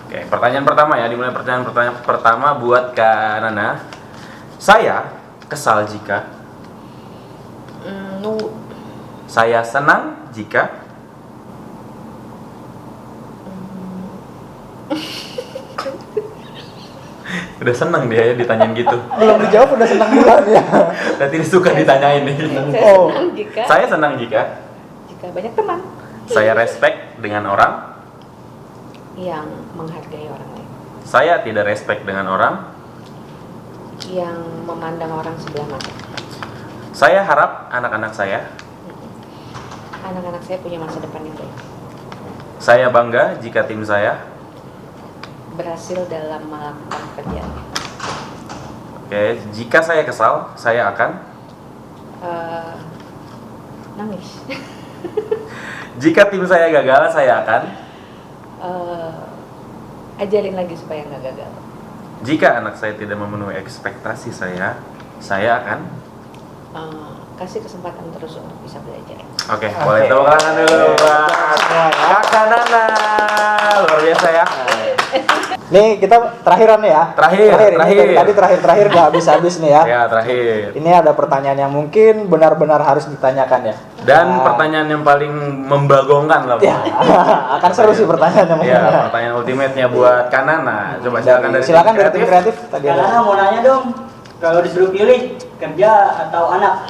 Speaker 1: Oke, pertanyaan pertama ya, dimulai pertanyaan pertama buat Kak Nana. Saya kesal jika
Speaker 3: Nunggu.
Speaker 1: saya senang jika udah seneng dia ya ditanyain gitu.
Speaker 2: Belum dijawab udah senang duluan ya.
Speaker 1: Berarti dia suka ditanyain nih.
Speaker 3: Saya
Speaker 2: Oh.
Speaker 3: senang jika
Speaker 1: Saya senang jika
Speaker 3: banyak teman
Speaker 1: saya respect dengan orang.
Speaker 3: yang menghargai orang lain,
Speaker 1: Saya tidak respect dengan orang.
Speaker 3: yang memandang orang sebelah mata.
Speaker 1: Saya harap anak-anak saya.
Speaker 3: Anak-anak saya punya masa depan yang baik.
Speaker 1: Saya bangga jika tim saya.
Speaker 3: Berhasil dalam melakukan pekerjaan.
Speaker 1: Oke, jika saya kesal, saya akan.
Speaker 3: Nangis.
Speaker 1: Jika tim saya gagal, saya akan.
Speaker 3: Ajarin lagi supaya nggak gagal.
Speaker 1: Jika anak saya tidak memenuhi ekspektasi saya akan.
Speaker 3: Kasih kesempatan terus untuk bisa belajar.
Speaker 1: Oke, boleh tepuk tangan dulu buat Kakak Nana. Luar biasa ya.
Speaker 2: Nih kita terakhiran nih ya.
Speaker 1: Terakhir.
Speaker 2: Ini tadi terakhir nggak habis-habis nih ya.
Speaker 1: Ya, terakhir.
Speaker 2: Ini ada pertanyaan yang mungkin benar-benar harus ditanyakan ya.
Speaker 1: Dan pertanyaan yang paling membagongkan lah, Bu.
Speaker 2: Ya, akan seru sih pertanyaannya.
Speaker 1: Ya, pertanyaan ultimate-nya buat Kak Nana. Coba
Speaker 2: Silakan dari tim kreatif tadi
Speaker 4: Karena
Speaker 2: ada.
Speaker 4: mau nanya dong, kalau disuruh pilih kerja atau anak?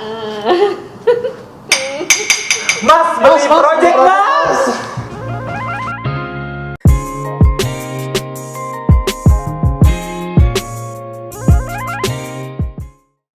Speaker 1: Mas, beli project, Mas.